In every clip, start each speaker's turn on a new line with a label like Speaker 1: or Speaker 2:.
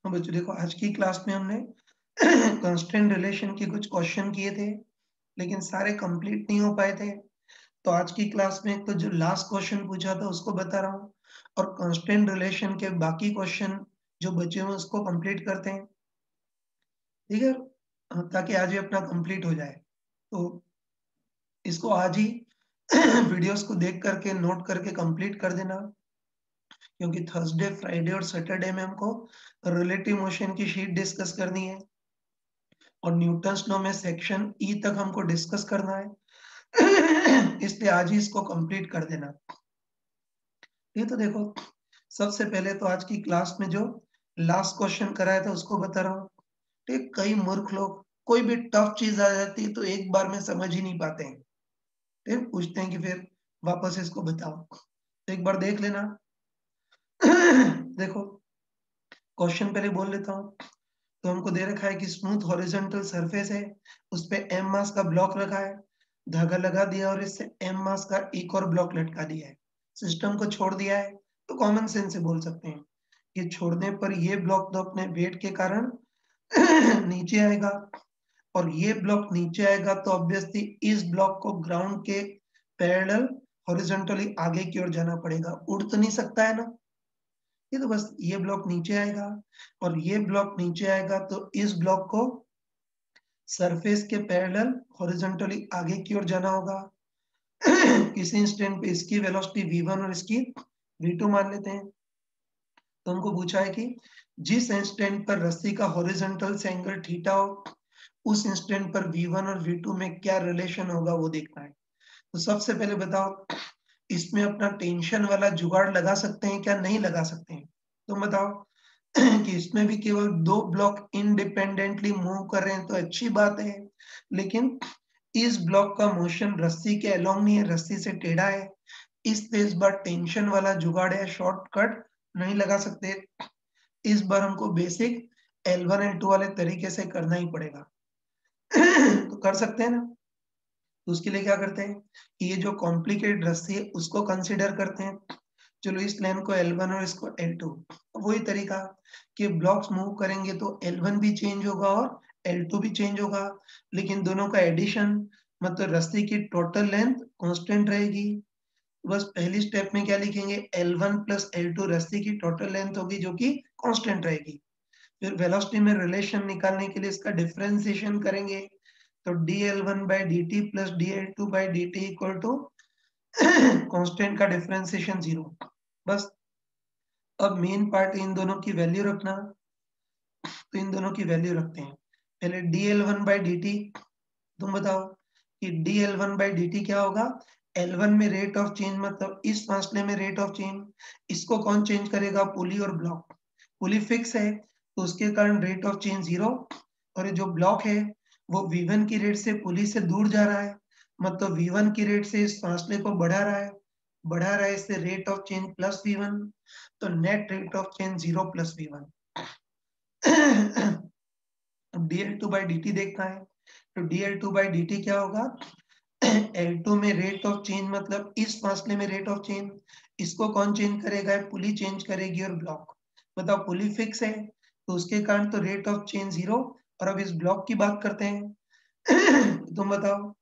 Speaker 1: तो बच्चों देखो आज की क्लास में हमने कांस्टेंट रिलेशन के कुछ क्वेश्चन किए थे, लेकिन सारे कंप्लीट नहीं हो पाए थे। तो आज की क्लास में तो जो लास्ट क्वेश्चन पूछा था उसको बता रहा हूँ और कांस्टेंट रिलेशन के बाकी क्वेश्चन जो बचे हुए उसको कंप्लीट करते हैं, ठीक है? ताकि आज ही अपना कंप्लीट हो जाए। तो इसको आज ही वीडियोस को देख करके नोट करके कंप्लीट कर देना, क्योंकि थर्सडे, फ्राइडे और सैटरडे में हमको रिलेटिव मोशन की शीट डिस्कस करनी है और न्यूटन्स लॉ में सेक्शन ई तक हमको डिस्कस करना है। इसलिए आज ही इसको कंप्लीट कर देना। ये तो देखो, सबसे पहले तो आज की क्लास में जो लास्ट क्वेश्चन कराया था उसको बता रहा हूँ। ठीक, कई मूर्ख लोग कोई भी टफ चीज आ जाती है तो एक बार में समझ ही नहीं पाते हैं। ठीक, पूछते हैं कि फिर वापस इसको बताओ, तो एक बार देख लेना। देखो, क्वेश्चन पहले बोल लेता हूँ। तो हमको दे रखा है कि स्मूथ हॉरिजॉन्टल सरफेस है, उस पे m मास का ब्लॉक रखा है, धागा लगा दिया और इससे m मास का एक और ब्लॉक लटका दिया है, सिस्टम को छोड़ दिया है। तो कॉमन सेंस से बोल सकते हैं कि छोड़ने पर ये ब्लॉक तो अपने वेट के कारण नीचे आएगा और ये ब्लॉक नीचे आएगा, तो ऑब्वियसली इस ब्लॉक को ग्राउंड के पैरेलल हॉरिजॉन्टली आगे की ओर जाना पड़ेगा। उड़ तो नहीं सकता है ना, ये तो बस ये ब्लॉक नीचे आएगा और ये ब्लॉक नीचे आएगा, तो इस ब्लॉक को सरफेस के पैरेलल हॉरिजॉन्टली आगे की ओर जाना होगा। किसी इंस्टेंट पे इसकी वेलोसिटी v1 और इसकी v2 मान लेते हैं। तो हमको पूछा है कि जिस इंस्टेंट पर रस्सी का हॉरिजॉन्टल से एंगल थीटा हो, उस इंस्टेंट पर v1 और v2 में क्या रिलेशन होगा वो देखना है। तो सबसे पहले बताओ, इसमें अपना टेंशन वाला जुगाड़ लगा सकते हैं क्या नहीं लगा सकते हैं? तुम बताओ। कि इसमें भी केवल दो ब्लॉक इंडिपेंडेंटली मूव कर रहे हैं तो अच्छी बात है, लेकिन इस ब्लॉक का मोशन रस्सी के अलोंग नहीं है, रस्सी से टेढ़ा है, इसलिए इस बार टेंशन वाला जुगाड़ है, शॉर्टकट नहीं लगा सकते। इस बार हमको बेसिक L1 L2 वाले तरीके से करना ही पड़ेगा। तो कर सकते हैं ना? तो उसके लिए क्या करते हैं कि ये जो कॉम्प्लिकेटेड रस्सी है उसको कंसीडर करते हैं। चलो इस लाइन को L1 और इसको L2, वही तरीका कि ब्लॉक्स मूव करेंगे तो L1 भी चेंज होगा और L2 भी चेंज होगा, लेकिन दोनों का एडिशन मतलब रस्सी की टोटल लेंथ कांस्टेंट रहेगी। बस पहली स्टेप में क्या लिखेंगे, L1 प्लस L2 रस्सी की टोटल लेंथ होगी जो कि कांस्टेंट रहेगी। फिर वेलोसिटी में रिलेशन निकालने के लिए इसका डिफरेंशिएशन करेंगे, तो dl1 by dt plus dl2 by dt equal to constant का डिफरेंशिएशन 0। बस अब मेन पार्ट इन दोनों की वैल्यू रखना, तो इन दोनों की वैल्यू रखते हैं। पहले dl1 by dt, तुम बताओ कि dl1 by dt क्या होगा। L1 में रेट ऑफ चेंज मतलब इस फासले में रेट ऑफ चेंज, इसको कौन चेंज करेगा, पुली और ब्लॉक। पुली फिक्स है तो उसके कारण रेट ऑफ चेंज 0, और ये जो ब्लॉक है वो v1 की रेट से पुली से दूर जा रहा है, मतलब v1 की रेट से इस फासले को बढ़ा रहा है, इससे rate of change plus v1, तो net rate of change 0 plus v1। अब dl2 by dt देखना है, तो dl2 by dt क्या होगा, L2 में रेट ऑफ चेंज मतलब इस फासले में रेट ऑफ चेंज, इसको कौन चेंज करेगा, पुली चेंज करेगी और ब्लॉक। बताओ, पुली फिक्स है तो उसके कारण तो रेट ऑफ चेंज 0। और अब इस ब्लॉक की बात करते हैं। तुम बताओ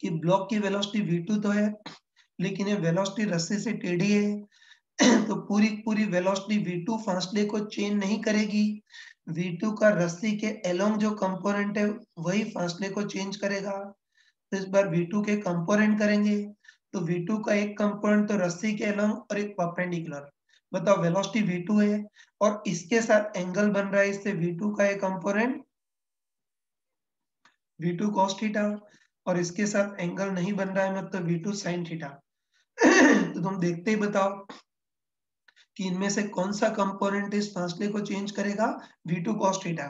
Speaker 1: कि ब्लॉक की वेलोसिटी v2 तो है, लेकिन ये वेलोसिटी रस्सी से टेढ़ी है, तो पूरी पूरी वेलोसिटी v2 फासले को चेंज नहीं करेगी। v2 का रस्सी के अलोंग जो कंपोनेंट है वही फासले को चेंज करेगा। तो इस बार v2 के कंपोनेंट करेंगे, तो v2 का एक कंपोनेंट तो रस्सी के अलोंग और एक परपेंडिकुलर। बताओ, वेलोसिटी v2 है और इसके साथ एंगल बन रहा है, इससे v2 का एक कंपोनेंट v2 cos थीटा और इसके साथ एंगल नहीं बन रहा है मतलब v2 sin थीटा। तो तुम देखते ही बताओ कि इनमें से कौन सा कंपोनेंट इस फासले को चेंज करेगा, v2 cos थीटा।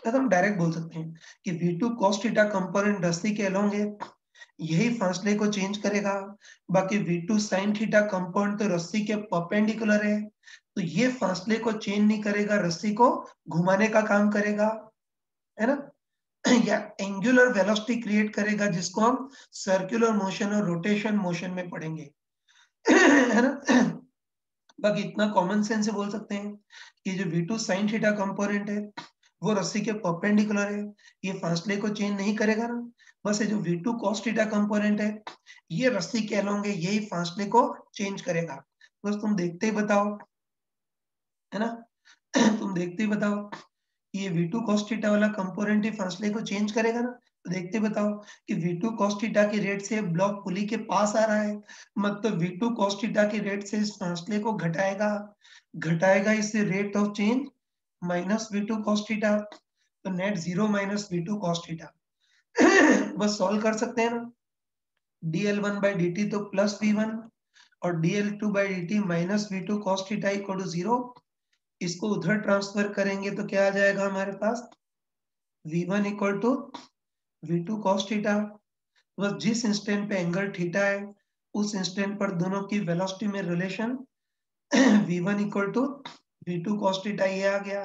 Speaker 1: तो हम डायरेक्ट बोल सकते हैं कि v2 cos थीटा कंपोनेंट रस्सी के अलोंग है, यही फासले को चेंज करेगा। बाकी v2 sin थीटा कंपोनेंट तो रस्सी के परपेंडिकुलर है, तो ये फासले को चेंज नहीं करेगा, रस्सी को घुमाने का काम करेगा, है ना। या एंगुलर वेलोसिटी क्रिएट करेगा, जिसको हम सर्कुलर मोशन और रोटेशन मोशन में पढ़ेंगे, है ना। बाकी इतना कॉमन सेंस से बोल सकते हैं कि जो v2 sin थीटा कंपोनेंट है वो रस्सी के परपेंडिकुलर है, ये फासले को चेंज नहीं करेगा ना। बस ये जो v2 cos थीटा कंपोनेंट है ये रस्सी के अलोंग है, यही फासले को चेंज करेगा। बस तुम देखते ही बताओ, है ना। तुम देखते ही बताओ ये v2 cos थीटा वाला कंपोनेंट ही फासले को चेंज करेगा ना। तो देखते बताओ कि v2 cos थीटा की रेट से ब्लॉक पुली के पास आ रहा है, मतलब v2 cos थीटा की रेट से इस फासले को घटाएगा इससे rate of change minus v2 cos theta, तो net 0 minus v2 cos theta. बस सॉल्व कर सकते हैं ना। dl1 by dt तो प्लस v1 और dl2 by dt minus v2 cos theta equal to 0। इसको उधर ट्रांसफर करेंगे तो क्या आ जाएगा हमारे पास, v1 equal to v2 cos theta. बस जिस इंस्टेंट पे एंगल थीटा है उस इंस्टेंट पर दोनों की वेलोसिटी में relation v1 equal to v2 cos theta ये आ गया।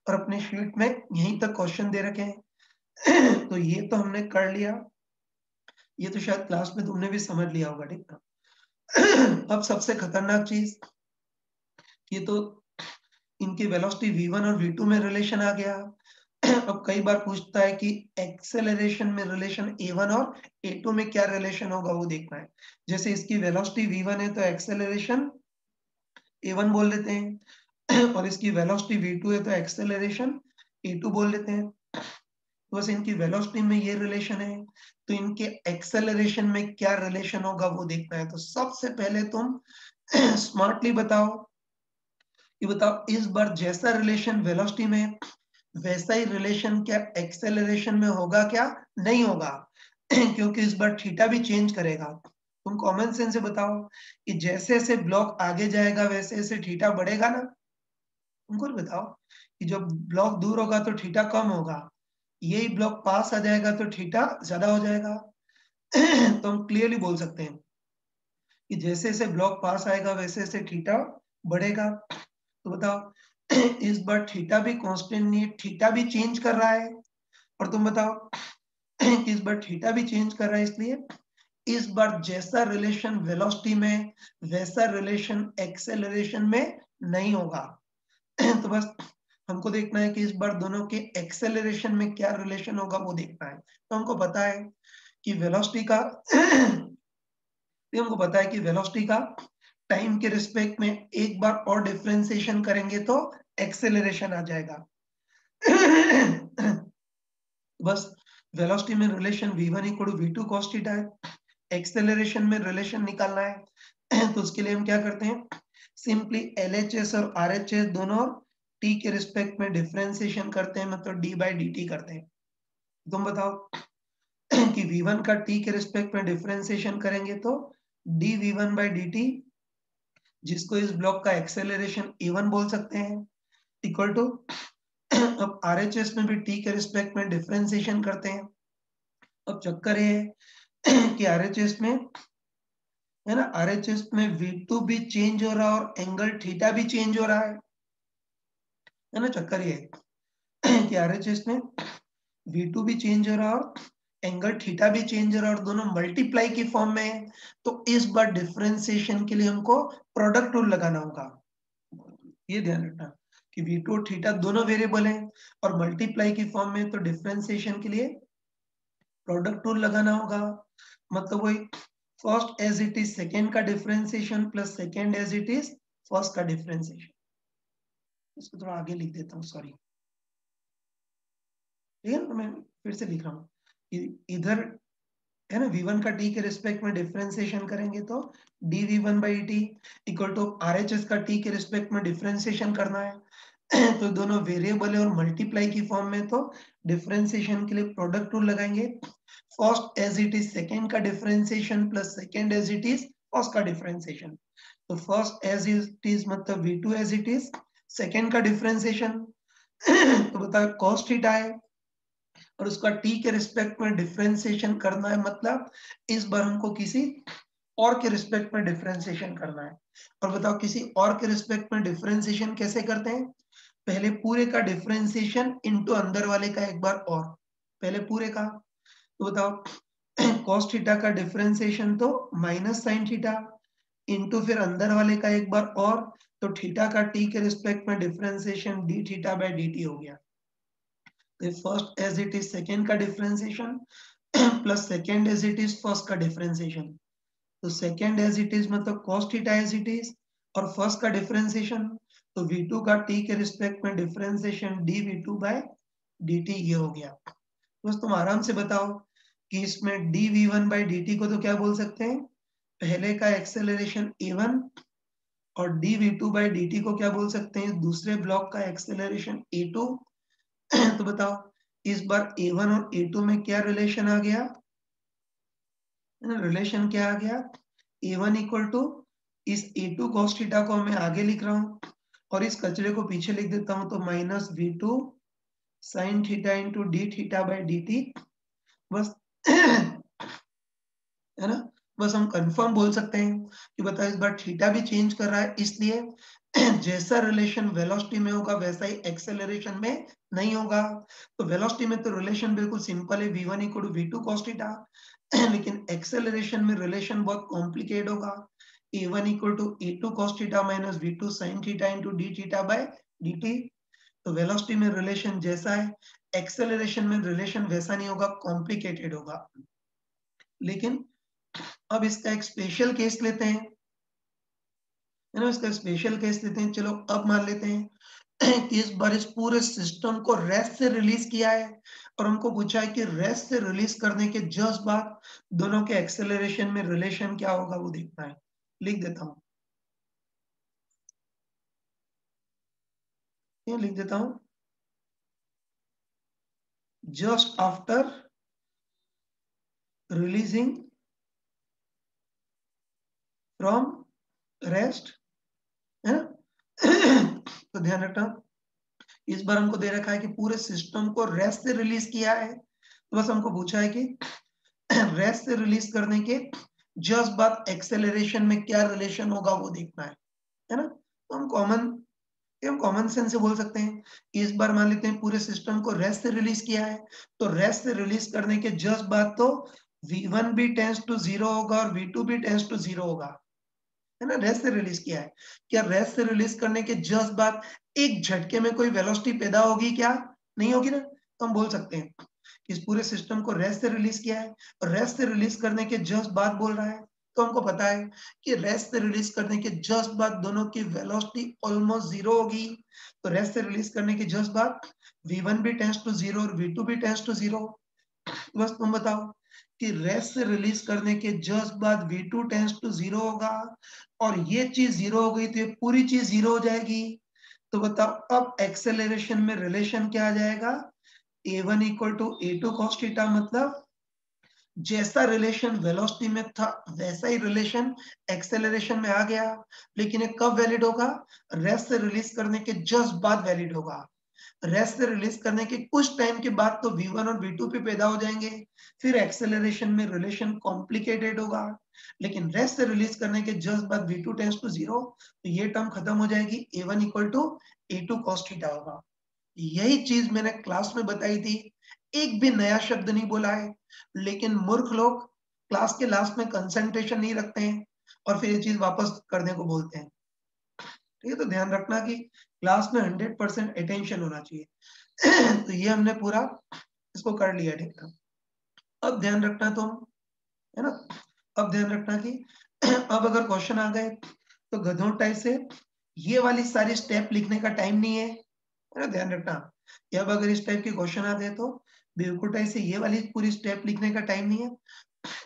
Speaker 1: और अपने शीट में यहीं तक क्वेश्चन दे रखे हैं। तो ये तो हमने कर लिया, ये तो शायद क्लास में तुमने भी समझ लिया होगा, ठीक ना। अब सबसे खतरनाक चीज, ये तो इनकी वेलोसिटी v1 और v2 में रिलेशन आ गया। अब कई बार पूछता है कि एक्सेलरेशन में रिलेशन a1 और a2 में क्या रिलेशन होगा वो देखना है। जैसे इसकी वेलोसिटी v1 है तो एक्सेलरेशन a1 बोल लेते हैं, और इसकी वेलोसिटी v2 है तो एक्सेलरेशन a2 बोल लेते हैं। तो बस इनकी वेलोसिटी में ये रिलेशन है, तो इनके एक्सेलरेशन में क्या रिलेशन होगा वो देखना है। तो सबसे पहले तुम स्मार्टली बताओ, ये बताओ इस बार जैसा रिलेशन वेलोसिटी में वैसा ही रिलेशन क्या एक्सेलरेशन में होगा क्या, नहीं होगा। क्योंकि इस बार थीटा भी चेंज करेगा। तुम कॉमन सेंस से बताओ कि जैसे जैसे ब्लॉक आगे जाएगा वैसे वैसे थीटा बढ़ेगा ना। तुमको बताओ कि जब ब्लॉक दूर होगा तो थीटा कम होगा, यही ब्लॉक पास आ जाएगा तो थीटा ज्यादा हो जाएगा। तो हम क्लियरली बोल सकते हैं कि जैसे जैसे ब्लॉक पास आएगा वैसे वैसे थीटा बढ़ेगा। तो बताओ इस बार थीटा भी कांस्टेंट नहीं है, थीटा भी चेंज कर रहा है। और तुम बताओ कि इस बार थीटा भी चेंज कर रहा है, इसलिए इस बार जैसा रिलेशन वेलोसिटी में वैसा रिलेशन एक्सेलरेशन में नहीं होगा। तो बस हमको देखना है कि इस बार दोनों के एक्सेलरेशन में क्या रिलेशन होगा वो देखना है। तो हमको पता है कि वेलोसिटी का हमको पता है कि वेलोसिटी का टाइम के रिस्पेक्ट में एक बार और डिफरेंशिएशन करेंगे तो एक्सेलरेशन आ जाएगा। बस वेलोसिटी में relation v1 equal to v2 cos theta है, एक्सेलरेशन में रिलेशन निकालना है। तो उसके लिए हम क्या करते हैं, सिंपली LHS और RHS दोनों t के रिस्पेक्ट में डिफरेंशिएशन करते हैं, मतलब d by dt करते हैं। तुम बताओ कि v1 का t के रिस्पेक्ट में डिफरेंशिएशन करेंगे तो dv1 by dt, जिसको इस ब्लॉक का एक्सेलरेशन a1 बोल सकते हैं, इक्वल टू अब RHS में भी t के रिस्पेक्ट में डिफरेंशिएशन करते हैं। अब चक्कर ये है कि RHS में, है ना, RHS में v2 भी चेंज हो रहा है और एंगल थीटा भी चेंज हो रहा है ना। चक्कर ये है कि RHS में v2 भी चेंज हो रहा है और एंगल थीटा भी चेंज हो रहा है और दोनों मल्टीप्लाई की फॉर्म में है। तो इस बार डिफरेंशिएशन के लिए हमको प्रोडक्ट रूल लगाना होगा। ये ध्यान रखना कि v2 और थीटा दोनों वेरिएबल हैं और मल्टीप्लाई की फॉर्म में, तो डिफरेंशिएशन के लिए प्रोडक्ट रूल लगाना होगा। मतलब वही first as it is second का differentiation plus second as it is first का डिफरेंशिएशन। इसको थोड़ा आगे लिख देता हूँ, सॉरी। ठीक है, मैं फिर से लिख रहा हूँ। इधर है ना v1 का t के रिस्पेक्ट में डिफरेंशिएशन करेंगे तो dv1 by dt equal to RHS का t के रिस्पेक्ट में डिफरेंशिएशन करना है। तो दोनों वेरिएबल है और मल्टीप्लाई की फॉर्म में, तो डिफरेंशिएशन के लिए प्रोडक्ट रूल लगाएंगे। First as it is second का differentiation plus second as it is first का डिफरेंशिएशन। तो फर्स्ट एज इट इज मतलब v2 as it is, second का डिफरेंशिएशन तो बताओ cos थीटा है और उसका t के रिस्पेक्ट में डिफरेंशिएशन करना है, मतलब इस बार हमको किसी और के रिस्पेक्ट में डिफरेंशिएशन करना है। और बताओ किसी और के रिस्पेक्ट में डिफरेंशिएशन कैसे करते हैं, पहले पूरे का डिफरेंशिएशन इनटू अंदर वाले का एक बार और, पहले पूरे का। तो बताओ cos थीटा का डिफरेंशिएशन तो माइनस साइन थीटा इनटू फिर अंदर वाले का एक बार और तो थीटा का टी के रिस्पेक्ट में differentiation D theta by D T हो गया। तो first as it is second का differentiation plus second as it is first का डिफरेंशिएशन। तो सेकेंड एज इट इज मतलब cos theta as it is और फर्स्ट का डिफरेंशिएशन तो v2 का t के रिस्पेक्ट में डिफरेंशिएशन dv2 बाय dt ये हो गया। बस तुम आराम से बताओ कि इसमें dv1 बाय dt को तो क्या बोल सकते हैं, पहले का एक्सेलरेशन a1 और dv2 बाय dt को क्या बोल सकते हैं, दूसरे ब्लॉक का एक्सेलरेशन a2। तो बताओ इस बार a1 और a2 में क्या रिलेशन आ गया, रिलेशन क्या आ गया, a1 इक्वल टू इस a2 cos थीटा को मैं आगे लिख रहा हूं और इस कचरे को पीछे लिख देता हूं तो minus v2 sin theta into D theta by D T. बस है ना, बस हम कंफर्म बोल सकते हैं कि बताओ इस बार थीटा भी चेंज कर रहा है, इसलिए जैसा रिलेशन वेलोसिटी में होगा वैसा ही एक्सेलरेशन में नहीं होगा। तो वेलोसिटी में तो रिलेशन बिल्कुल सिंपल है v1 equal to v2 cos theta, लेकिन एक्सेलरेशन में रिलेशन बहुत कॉम्प्लिकेट होगा a1 equal to a2 cos theta minus v2 sin theta into D theta by dt। तो वेलोसिटी में रिलेशन जैसा है, एक्सेलरेशन में रिलेशन वैसा नहीं होगा, कॉम्प्लिकेटेड होगा। लेकिन अब इसका एक स्पेशल केस लेते हैं, है ना, इसका स्पेशल केस लेते हैं। चलो अब मान लेते हैं कि इस बार इस पूरे सिस्टम को रेस्ट से रिलीज किया है और हमको पूछा है कि रेस्ट से रिलीज करने के जस्ट बाद दोनों के एक्सेलरेशन में रिलेशन क्या होगा वो देखना है। लिख देता हूं, ये लिख देता हूं, just after releasing from rest, है ना। तो ध्यान रखना इस बार हमको दे रखा है कि पूरे सिस्टम को रेस्ट से रिलीज किया है, तो बस हमको पूछा है कि रेस्ट से रिलीज करने के जस्ट बाद एक्सेलरेशन में क्या रिलेशन होगा वो देखना है ना। तो हम कॉमन सेंस से बोल सकते हैं, इस बार मान लेते हैं पूरे सिस्टम को रेस्ट से रिलीज किया है, तो रेस्ट से रिलीज करने के जस्ट बाद तो v1 भी टेंड्स टू 0 होगा और v2 भी टेंड्स टू 0 होगा, है ना। रेस्ट से रिलीज किया है, क्या रेस्ट से रिलीज करने के जस्ट बाद एक झटके में कोई वेलोसिटी पैदा होगी क्या, नहीं होगी ना। तो हम बोल सकते हैं कि इस पूरे सिस्टम को रेस्ट से रिलीज किया है और रेस्ट से रिलीज करने के जस्ट बाद बोल रहा है, तो हमको पता है कि रेस्ट से रिलीज करने के जस्ट बाद दोनों की वेलोसिटी ऑलमोस्ट 0 होगी। तो रेस्ट से रिलीज करने के जस्ट बाद v1 भी टेंड्स टू 0 और v2 भी टेंड्स टू 0। बस तुम बताओ कि रेस्ट से रिलीज करने के जस्ट बाद v2 टेंड्स टू 0 होगा और ये चीज 0 हो गई तो ये पूरी चीज 0 हो जाएगी। तो बताओ अब एक्सेलरेशन में रिलेशन क्या आ जाएगा, a1 equal to a2 cos theta, मतलब जैसा रिलेशन वेलोसिटी में था वैसा ही रिलेशन एक्सेलरेशन में आ गया, लेकिन ये कब वैलिड होगा, रेस्ट से रिलीज करने के जस्ट बाद वैलिड होगा। रेस्ट से रिलीज करने के कुछ टाइम के बाद तो v1 और v2 पे पैदा हो जाएंगे, फिर एक्सेलरेशन में रिलेशन कॉम्प्लिकेटेड होगा, लेकिन रेस्ट से रिलीज करने के जस्ट बाद v2 टेंड्स टू 0, तो ये टर्म खत्म हो जाएगी, a1 equal to a2 cos theta होगा। यही चीज मैंने क्लास में बताई थी, एक भी नया शब्द नहीं बोला है, लेकिन मूर्ख लोग क्लास के लास्ट में कंसंट्रेशन नहीं रखते हैं और फिर ये चीज वापस करने को बोलते हैं। ठीक है, तो ध्यान रखना कि क्लास में 100% अटेंशन होना चाहिए। तो ये हमने पूरा इसको कर लिया, ठीक है। अब ध्यान रखना तुम, है ना, अब ध्यान रखना कि अब अगर क्वेश्चन आ गए तो गधों टाइप से ये वाली सारी स्टेप लिखने का टाइम नहीं है ना, ध्यान रखना कि अब अगर इस टाइप के क्वेश्चन आ गए तो बेवकूफ टाइप से ये वाली पूरी स्टेप लिखने का टाइम नहीं है।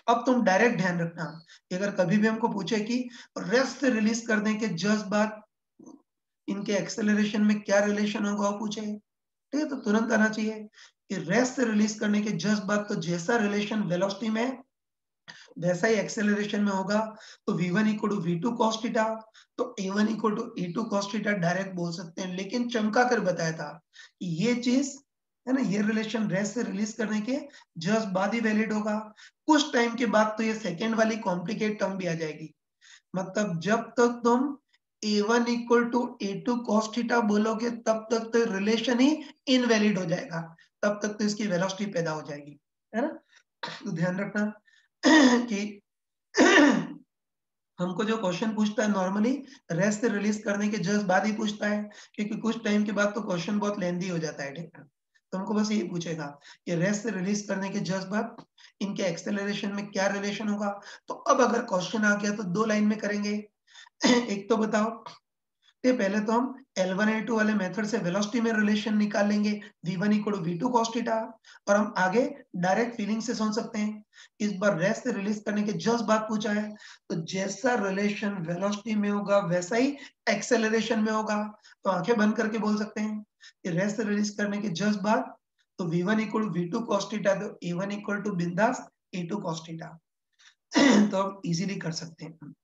Speaker 1: अब तुम डायरेक्ट ध्यान रखना कि अगर कभी भी हमको पूछे कि रेस्ट से रिलीज करने के जस्ट बाद इनके एक्सेलरेशन में क्या रिलेशन होगा वो पूछे, ठीक है, तो तुरंत आना चाहिए कि रेस्ट से रिलीज करने के जस्ट बाद तो जैसा रिलेशन वेलोसिटी में वैसा ही एक्सेलरेशन में होगा। तो v1 equal to v2 cos theta, तो a1 equal to a2 cos theta direct बोल सकते हैं, लेकिन चमका कर बताया था कि ये चीज, है ना, ये रिलेशन रेस्ट से रिलीज करने के जस्ट बाद ही वैलिड होगा। कुछ टाइम के बाद तो ये सेकेंड वाली कॉम्प्लिकेट टर्म भी आ जाएगी, मतलब जब तक तुम a1 equal to a2 cos theta बोलोगे तब तक तो रिलेशन ही इनवैलिड हो जाएगा, तब तक तो इसकी वेलोसिटी पैदा हो जाएगी, है ना। तो ध्यान रखना कि हमको जो क्वेश्चन पूछता है नॉर्मली रेस्ट से रिलीज करने के जस्ट बाद ही पूछता है, क्योंकि कुछ टाइम के बाद तो क्वेश्चन बहुत लेंदी हो जाता है, ठीक है। तो हमको बस यही पूछेगा कि रेस्ट से रिलीज करने के जस्ट बाद इनके एक्सेलरेशन में क्या रिलेशन होगा। तो अब अगर क्वेश्चन आ गया तो 2 लाइन में करेंगे। एक तो बताओ, ये पहले तो हम L1 L2 वाले मेथड से वेलोसिटी में रिलेशन निकाल लेंगे, V1 = V2 cos थीटा, और हम आगे डायरेक्ट फीलिंग से समझ सकते हैं। इस बार रेस्ट से रिलीज करने के जस्ट बाद पूछा है, तो जैसा रिलेशन वेलोसिटी में होगा वैसा ही एक्सेलरेशन में होगा। तो आंखें बंद करके बोल सकते हैं कि रेस्ट से रिलीज करने के जस्ट बाद तो V1 = V2 cos थीटा, तो A1 = बिंदास A2 cos थीटा। तो हम इजीली कर सकते हैं।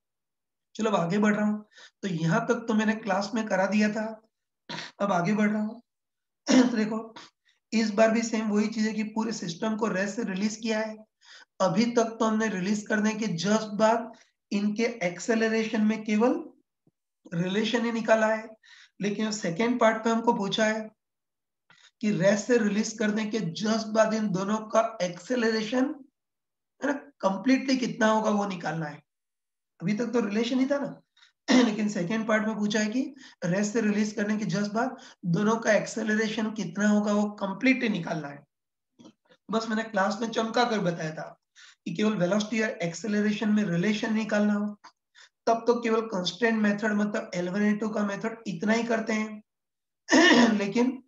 Speaker 1: चलो अब आगे बढ़ रहा हूँ। तो यहाँ तक तो मैंने क्लास में करा दिया था। अब आगे बढ़ रहा हूँ। तो देखो, इस बार भी सेम वही चीज़ है कि पूरे सिस्टम को रेस्ट से रिलीज़ किया है। अभी तक तो हमने रिलीज़ करने के जस्ट बाद इनके एक्सेलरेशन में केवल रिलेशन ही निकाला है। लेकिन सेकंड पार्ट पे हमको पूछा है कि रेस्ट से रिलीज़ करने के जस्ट बाद इन दोनों का एक्सेलरेशन, है ना, कंप्लीटली कितना होगा वो निकालना है। अभी तक तो रिलेशन ही था ना। लेकिन सेकंड पार्ट में पूछा है कि रेस्ट से रिलीज करने के जस्ट बाद दोनों का एक्सेलरेशन कितना होगा वो कंप्लीटली निकालना है। बस मैंने क्लास में चमका कर बताया था कि केवल वेलोसिटी और एक्सेलरेशन में रिलेशन निकालना हो, तब तो केवल कांस्टेंट मेथड मतलब L1 L2 का मेथड इतना ही करते हैं। लेकिन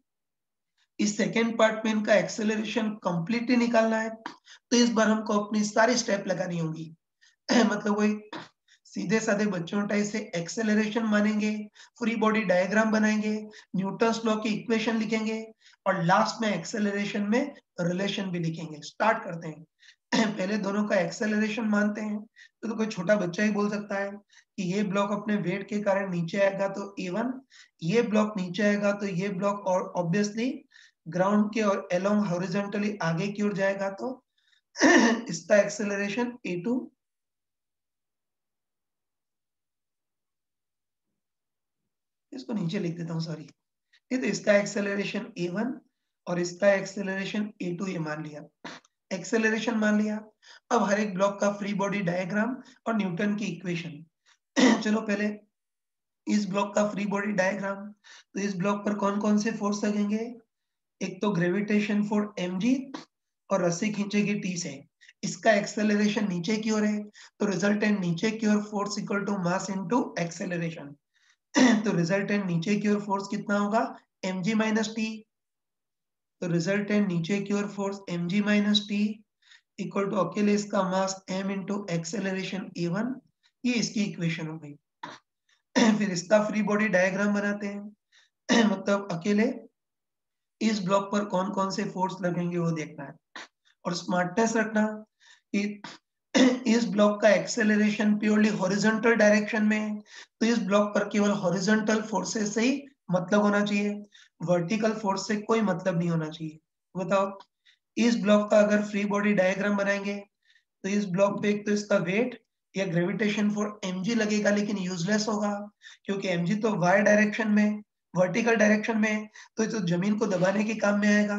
Speaker 1: इस सेकेंड पार्ट में इनका एक्सेलरेशन कंप्लीटली निकालना है, तो इस बार हमको अपनी सारी स्टेप लगानी होगी। मतलब वही सीधे साधे बच्चों टाइप से एक्सेलरेशन मानेंगे, फ्री बॉडी डायग्राम बनाएंगे, न्यूटन्स लॉ की इक्वेशन लिखेंगे, और लास्ट में एक्सेलरेशन में रिलेशन भी लिखेंगे। स्टार्ट करते हैं। पहले दोनों का एक्सेलरेशन मानते हैं। तो कोई छोटा बच्चा ही बोल सकता है कि ये ब्लॉक अपने वेट के कारण नीचे आएगा तो A1, ये ब्लॉक नीचे आएगा तो ये ब्लॉक और ऑब्वियसली ग्राउंड के और अलोंग हॉरिजॉन्टली आगे की ओर जाएगा तो इसका एक्सेलरेशन A2, इसको नीचे लिख देता हूँ, सॉरी। ये तो इसका एक्सेलरेशन A1 और इसका एक्सेलरेशन A2 ये मान लिया। एक्सेलरेशन मान लिया। अब हर एक ब्लॉक का फ्री बॉडी डायग्राम और न्यूटन की इक्वेशन। चलो पहले इस ब्लॉक का फ्री बॉडी डायग्राम। तो इस ब्लॉक पर कौन-कौन से फोर्स लगेंगे? एक तो ग्रेविटेशन फोर्स mg और रस्सी खींचेगी T से। इसका एक्सेलरेशन नीचे की ओर है, तो रिजल्टेंट नीचे की ओर force equal to mass into acceleration. तो रिजल्टेंट नीचे की ओर फोर्स कितना होगा? mg minus T. तो रिजल्टेंट नीचे की ओर force mg minus T equal to अकेले इसका mass m into acceleration A1। ये इसकी इक्वेशन हो गई। फिर इसका फ्री बॉडी डायग्राम बनाते हैं। मतलब अकेले इस ब्लॉक पर कौन कौन से फोर्स लगेंगे वो देखना है, और स्मार्टनेस रखना कि इस ब्लॉक का एक्सेलरेशन प्योरली हॉरिजॉन्टल डायरेक्शन में है, तो इस ब्लॉक पर केवल हॉरिजॉन्टल फोर्सेस से ही मतलब होना चाहिए, वर्टिकल फोर्स से कोई मतलब नहीं होना चाहिए। बताओ, इस ब्लॉक का अगर फ्री बॉडी डायग्राम बनाएंगे तो इस ब्लॉक पे एक तो इसका वेट या ग्रेविटेशन फोर्स mg लगेगा, लेकिन यूजलेस होगा क्योंकि mg तो y डायरेक्शन में, वर्टिकल डायरेक्शन में, तो ये तो जमीन को दबाने के काम में आएगा।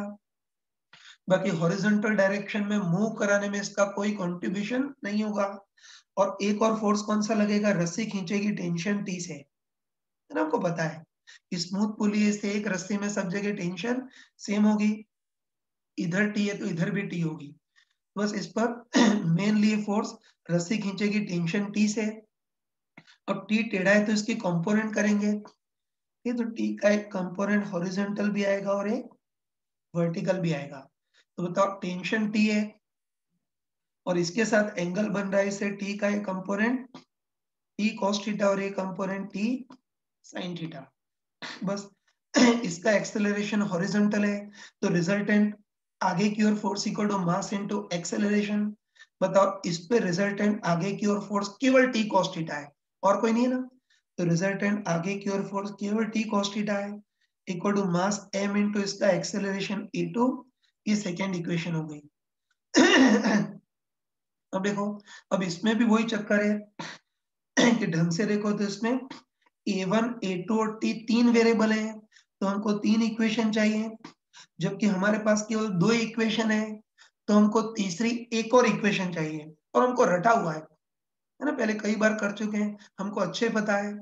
Speaker 1: बाकी हॉरिजॉन्टल डायरेक्शन में मूव कराने में इसका कोई कंट्रीब्यूशन नहीं होगा। और एक और फोर्स कौन सा लगेगा? रस्सी खींचेगी टेंशन टी से, है ना, हमको पता है कि स्मूथ पुली से एक रस्सी में सब जगह टेंशन सेम होगी, इधर टी है तो इधर भी टी होगी। बस इस पर मेनली फोर्स रस्सी खींचेगी टेंशन टी से। अब टी टेढ़ा है तो इसकी कंपोनेंट करेंगे, ये तो टी का एक कंपोनेंट हॉरिजॉन्टल भी आएगा और एक वर्टिकल भी आएगा। तो बताओ, टेंशन टी है और इसके साथ एंगल बन रहा है, इससे टी का एक कंपोनेंट टी cos थीटा और एक कंपोनेंट टी sin थीटा। बस इसका एक्सेलरेशन हॉरिजॉन्टल है, तो रिजल्टेंट आगे की ओर force equal to mass into acceleration. बताओ, इस पे रिजल्टेंट आगे की ओर फोर्स केवल टी cos थीटा है और कोई नहीं है ना, तो रिजल्टेंट आगे की ओर फोर्स केवल टी cos थीटा है equal to mass m into इसका एक्सेलरेशन A2। ये सेकेंड इक्वेशन हो गई। अब देखो, अब इसमें भी वही चक्कर है कि ढंग से देखो तो इसमें A1, A2 और T तीन वेरिएबल है, तो हमको तीन इक्वेशन चाहिए, जबकि हमारे पास केवल दो इक्वेशन है, तो हमको तीसरी एक और इक्वेशन चाहिए और हमको रटा हुआ है। है ना, पहले कई बार कर चुके हैं, हमको अच्छे पता है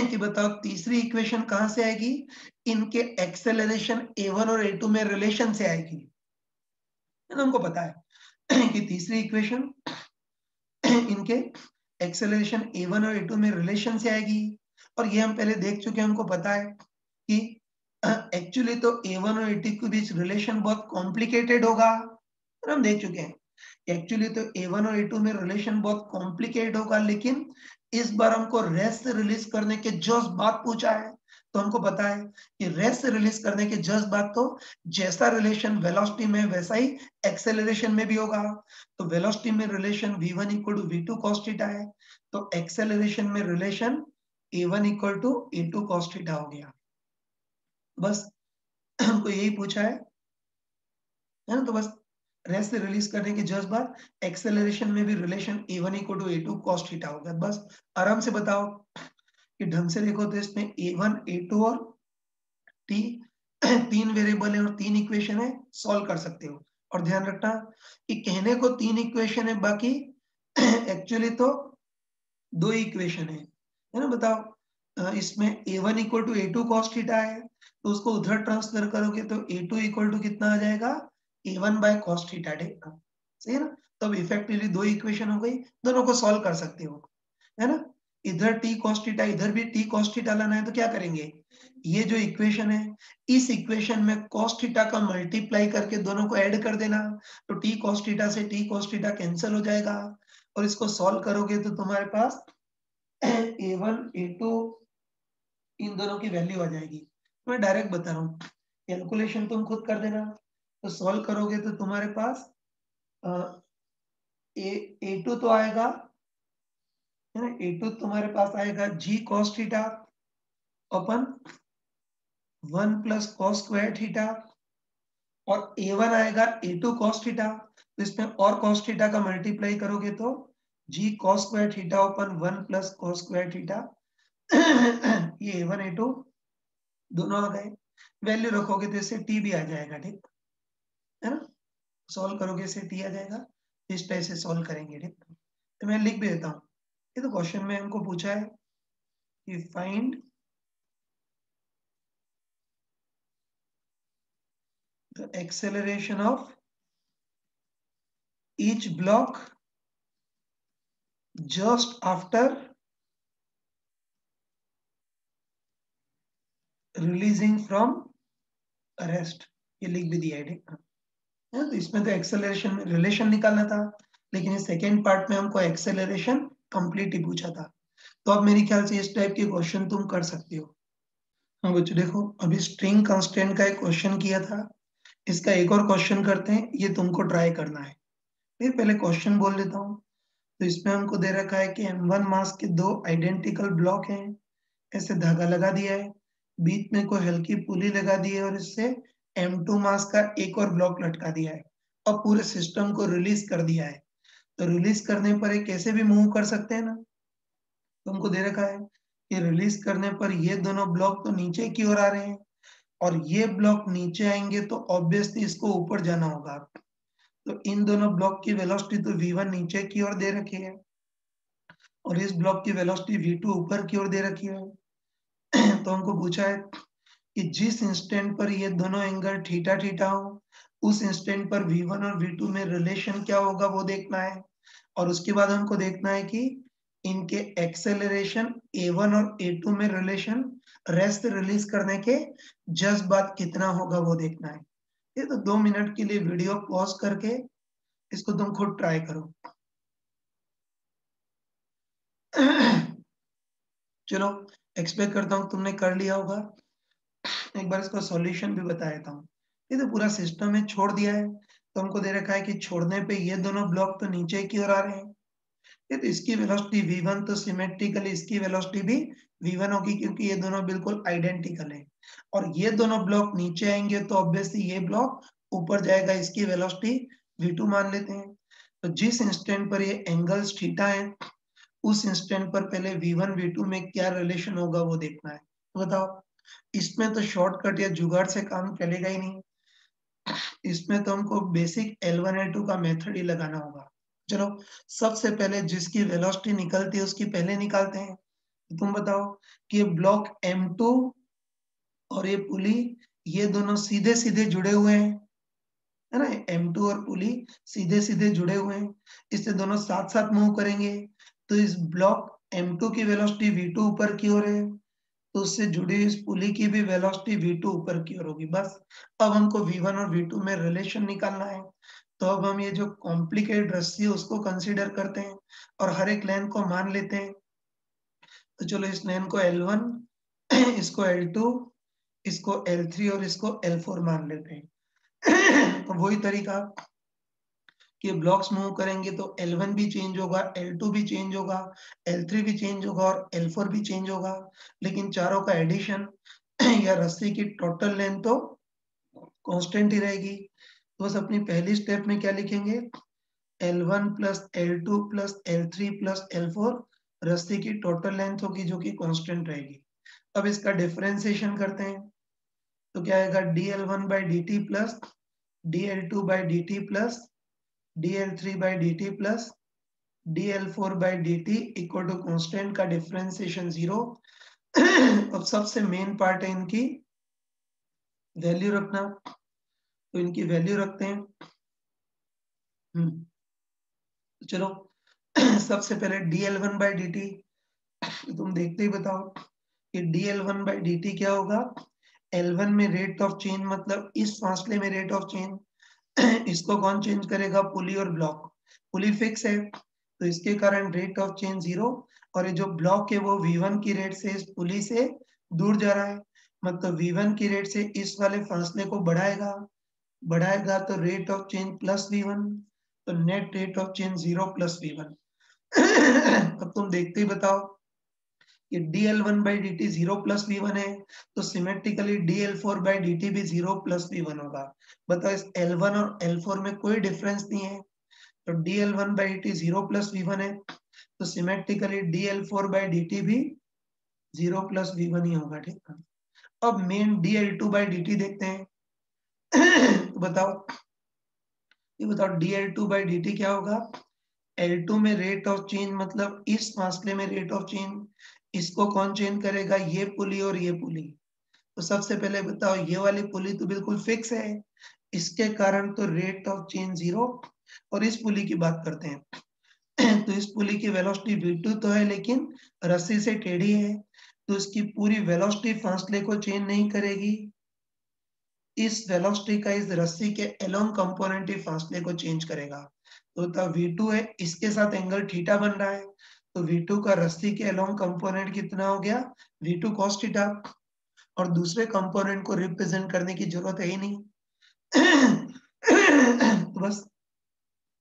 Speaker 1: कि बताओ तीसरी इक्वेशन कहाँ से आएगी, इनके एक्सेलरेशन a1 और a2 में रिलेशन से आएगी, है ना, हमको पता है कि तीसरी इक्वेशन इनके एक्सेलरेशन a1 और a2 में रिलेशन से आएगी, और ये हम पहले देख चुके हैं, हमको पता है कि एक्चुअली तो a1 और a2 के बीच रिलेशन बहुत कॉम्प्लिकेटेड होगा, और हम देख चुके हैं एक्चुअली तो a1 और a2 में रिलेशन बहुत कॉम्प्लिकेटेड होगा, लेकिन इस बार हमको रेस से रिलीज करने के जस्ट बाद पूछा है, तो हमको पता है कि रेस से रिलीज करने के जस्ट बाद तो जैसा रिलेशन वेलोसिटी में वैसा ही एक्सेलरेशन में भी होगा, तो वेलोसिटी में relation v1 equal to v2 cos theta है, तो एक्सेलरेशन में relation a1 equal to a2 cos theta हो गया। बस हमको यही पूछा है ना, तो बस रेस से रिलीज करने के जस्ट बाद एक्सेलरेशन में भी relation a1 equal to a2 cos theta हो गया। बस आराम से बताओ कि ढंग से देखो तो इसमें a1 a2 और t तीन वेरिएबल है और तीन इक्वेशन है, सॉल्व कर सकते हो। और ध्यान रखना कि कहने को तीन इक्वेशन है, बाकी एक्चुअली तो दो इक्वेशन है ना, बताओ इसमें a1 equal to a2 cos theta है, तो उसको उधर ट्रांसफर करोगे तो a2 इक्वल टू कितना आ जाएगा, a1 बाय cos थीटा देगा, सही है ना। तो अब इफेक्टिवली दो इक्वेशन हो गई, दोनों को सॉल्व कर सकते हो, है ना। इधर t cos थीटा, इधर भी t cos थीटा लाना है, तो क्या करेंगे, ये जो इक्वेशन है, इस इक्वेशन में cos थीटा का मल्टीप्लाई करके दोनों को ऐड कर देना, तो t cos थीटा से t cos थीटा कैंसिल हो जाएगा, और इसको सॉल्व करोगे तो तुम्हारे पास a1 a2 इन दोनों की वैल्यू आ जाएगी। मैं डायरेक्ट बता रहा हूँ, कैलकुलेशन तुम खुद कर देना, तो सॉल्व करोगे तो तुम्हारे पास a2 तो आएगा, है ना, a2 तुम्हारे पास आएगा g cos थीटा अपन 1 प्लस cos स्क्वायर थीटा, और a1 आएगा a2 cos थीटा, तो इसमें और cos थीटा का मल्टीप्लाई करोगे तो g cos स्क्वायर थीटा अपन 1 प्लस cos स्क्वायर थीटा ये a1 a2 दोनों आ गए, वैल्यू रखोगे तो इससे t भी आ जाएगा, ठीक है ना, सॉल्व करोगे इससे t आ जाएगा, इस टाइप से सॉल्व करेंगे, ठीक। तो मैं लिख भी देता हूँ, ये तो क्वेश्चन में हमको पूछा है कि find the acceleration of each block just after releasing from arrest, ये लिख भी दिया है, ठीक है। तो इसमें तो एक्सेलरेशन में रिलेशन निकालना था, लेकिन इस सेकेंड पार्ट में हमको एक्सेलरेशन कंप्लीट ही पूछा था, तो अब मेरे ख्याल से इस टाइप के क्वेश्चन तुम कर सकते हो। हाँ बच्चों देखो, अभी स्ट्रिंग कांस्टेंट का एक क्वेश्चन किया था, इसका एक और क्वेश्चन करते हैं, ये तुमको ट्राई करना है। फिर पहले क्वेश्चन बोल देता हूँ, तो इसमें हमको दे रखा है कि m1 मास के दो आइडेंटिकल ब्लॉक हैं, ऐसे धागा लगा दिया है, बीच में कोई हल्की पुली लगा दी है, और इससे m2 मास का एक और ब्लॉक लटका दिया है, और पूरे सिस्टम को रिलीज कर दिया है। तो रिलीज करने पर ये कैसे भी मूव कर सकते हैं ना, तो हमको दे रखा है कि रिलीज करने पर ये दोनों ब्लॉक तो नीचे की ओर आ रहे हैं, और ये ब्लॉक नीचे आएंगे तो ऑब्वियसली इसको ऊपर जाना होगा, तो इन दोनों ब्लॉक की वेलोसिटी तो v1 नीचे की ओर दे रखी है, और इस ब्लॉक की वेलोसिटी v2 ऊपर की ओर दे रखी है। तो हमको पूछा है कि जिस इंस्टेंट पर ये दोनों एंगल थीटा थीटा हो, उस इंस्टेंट पर v1 और v2 में रिलेशन क्या होगा वो देखना है, और उसके बाद हमको देखना है कि इनके एक्सेलरेशन a1 और a2 में रिलेशन रेस्ट रिलीज करने के जस्ट बाद कितना होगा वो देखना है। ये तो 2 मिनट के लिए वीडियो पॉज करके इसको तुम खुद ट्राई करो। चलो, एक्सपेक्ट करता हूँ तुमने कर लिया होगा, एक बार इसका सॉल्यूशन भी बता देता हूँ। ये तो पूरा सिस्टम में छोड़ दिया है, तो हमको दे रखा है कि छोड़ने पे ये दोनों ब्लॉक तो नीचे की ओर आ रहे हैं, ये तो इसकी वेलोसिटी v1 तो सिमेट्रिकली इसकी वेलोसिटी भी v1 होगी, क्योंकि ये दोनों बिल्कुल आइडेंटिकल है, और ये दोनों ब्लॉक नीचे आएंगे तो ऑब्वियसली ये ब्लॉक ऊपर जाएगा, इसकी वेलोसिटी v2 मान लेते हैं। तो जिस इंस्टेंट पर ये एंगल्स थीटा है, उस इंस्टेंट पर पहले v1 v2 में क्या रिलेशन होगा वो देखना है। तो बताओ, इसमें तो शॉर्टकट या जुगाड़ से काम चलेगा ही नहीं, इसमें तो हमको बेसिक L1 L2 का मेथड ही लगाना होगा। चलो सबसे पहले जिसकी वेलोसिटी निकलती है उसकी पहले निकालते हैं। तुम बताओ कि ये ब्लॉक M2 और ये पुली, ये दोनों सीधे सीधे जुड़े हुए हैं, है ना? M2 और पुली सीधे सीधे जुड़े हुए हैं, इससे दोनों साथ साथ मूव करेंगे, तो इस ब्लॉक M2 की वेलोसिटी V2 ऊपर की ओर है, तो उससे जुड़ी हुई इस पुली की भी वेलोसिटी V2 ऊपर की ओर होगी। बस अब हमको V1 और V2 में रिलेशन निकालना है। तो अब हम ये जो कॉम्प्लिकेटेड रस्सी है उसको कंसीडर करते हैं और हर एक लाइन को मान लेते हैं। तो चलो इस लाइन को L1 इसको L2, इसको L3 और इसको L4 मान लेते हैं। तो वही तरीका कि ब्लॉक्स मूव करेंगे तो L1 भी चेंज होगा, L2 भी चेंज होगा, L3 भी चेंज होगा और L4 भी चेंज होगा, लेकिन चारों का एडिशन या रस्सी की टोटल लेंथ तो कांस्टेंट ही रहेगी। तो बस अपनी पहली स्टेप में क्या लिखेंगे, L1 plus L2 plus L3 plus L4 रस्सी की टोटल लेंथ होगी जो कि कांस्टेंट रहेगी। अब इसका डिफरेंशिएशन करते हैं, तो क्या आएगा dl1 by dt plus dl2 by dt plus dl3 by dt plus dl4 by dt equal to constant का डिफरेंशिएशन 0। अब सबसे मेन पार्ट है इनकी वैल्यू रखना, तो इनकी वैल्यू रखते हैं। चलो सबसे पहले dl1 by dt, तुम देखते ही बताओ कि dl1 by dt क्या होगा। L1 में रेट ऑफ चेंज मतलब इस फासले में रेट ऑफ चेंज, इसको कौन चेंज करेगा, पुली और ब्लॉक। पुली फिक्स है तो इसके कारण रेट ऑफ चेंज 0, और ये जो ब्लॉक है वो V1 की रेट से इस पुली से दूर जा रहा है, मतलब V1 की रेट से इस वाले फासले को बढ़ाएगा, बढ़ाएगा तो rate of change plus V1, तो net rate of change 0 plus V1। अब तुम देखते ही बताओ कि dl1 by dt 0 plus V1 है, तो सिमेट्रिकली dl4 by dt भी 0 प्लस V1 होगा। बताओ इस L1 और L4 में कोई डिफरेंस नहीं है, तो dl1 by dt 0 plus V1 है, तो सिमेट्रिकली dl4 by dt भी 0 प्लस V1 ही होगा। ठीक है, अब मेन dl2 by dt देखते हैं। तो बताओ, ये बताओ dl2 by dt क्या होगा। L2 में रेट ऑफ चेंज मतलब इस फासले में रेट ऑफ चेंज, इसको कौन चेंज करेगा, ये पुली और ये पुली। तो सबसे पहले बताओ ये वाली पुली तो बिल्कुल फिक्स है, इसके कारण तो रेट ऑफ चेंज 0। और इस पुली की बात करते हैं तो इस पुली की वेलोसिटी v2 तो है लेकिन रस्सी से टेढ़ी है, तो इसकी पूरी वेलोसिटी फासले को चेंज नहीं करेगी, इस वेलोसिटी का इस रस्सी के अलोंग कंपोनेंट ही फासले को चेंज करेगा। तो v2 है, इसके साथ एंगल थीटा बन रहा है, तो v2 का रस्सी के अलोंग कंपोनेंट कितना हो गया, v2 cos थीटा, और दूसरे कंपोनेंट को रिप्रेजेंट करने की जरूरत है ही नहीं। तो बस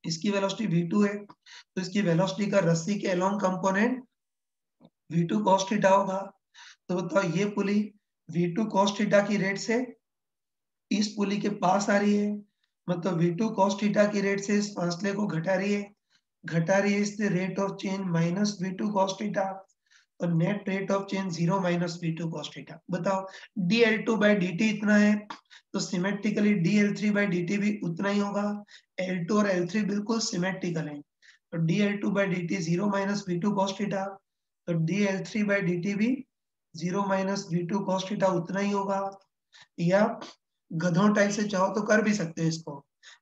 Speaker 1: इसकी वेलोसिटी v2 है, तो इसकी वेलोसिटी का रस्सी के along component v2 cos theta होगा। तो बताओ ये पुली v2 cos थीटा की रेट से इस पुली के पास आ रही है, मतलब v2 cos थीटा की रेट से इस फासले को घटा रही है, घटा रही है इससे rate of change minus v2 cos theta, और net rate of change 0 minus v2 cos theta. बताओ dl2 by dt इतना है, तो सिमेट्रिकली dl3 by dt भी उतना ही होगा। L2 और L3 बिल्कुल सिमेट्रिकल हैं, तो dl2 by dt 0 minus v2 cos theta, तो dl3 by dt भी 0 माइनस v2 cos थीटा उतना ही होगा। या गधों टाइप से चाहो तो कर भी सकते हो इसको,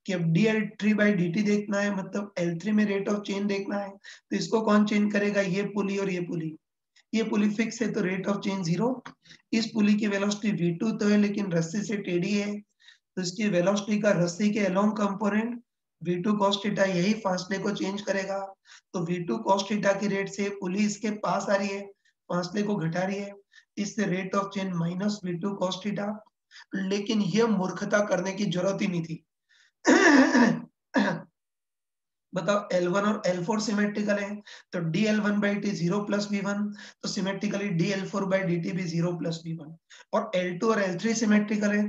Speaker 1: कि अब dl3 by dt देखना है, मतलब L3 में रेट ऑफ चेंज देखना है, तो इसको कौन चेंज करेगा, ये पुली और ये पुली। ये पुली फिक्स है तो रेट ऑफ चेंज 0। इस पुली की वेलोसिटी v2 तो है लेकिन रस्सी से टेढ़ी है, तो इसकी वेलोसिटी का रस्सी के along component v2 cos theta यही फासले को चेंज करेगा, तो v2 cos थीटा की रेट से पुली इसके पास आ रही है, फासले को घटा रही है, इससे rate of change minus v2 cos theta. लेकिन ये मूर्खता करने की जरूरत ही नहीं थी। बताओ L1 और L4 सिमेट्रिकल है, तो dl1 by dt 0 plus v1, तो सिमेट्रिकली dl4 by dt भी 0 प्लस v1। और L2 और L3 सिमेट्रिकल है,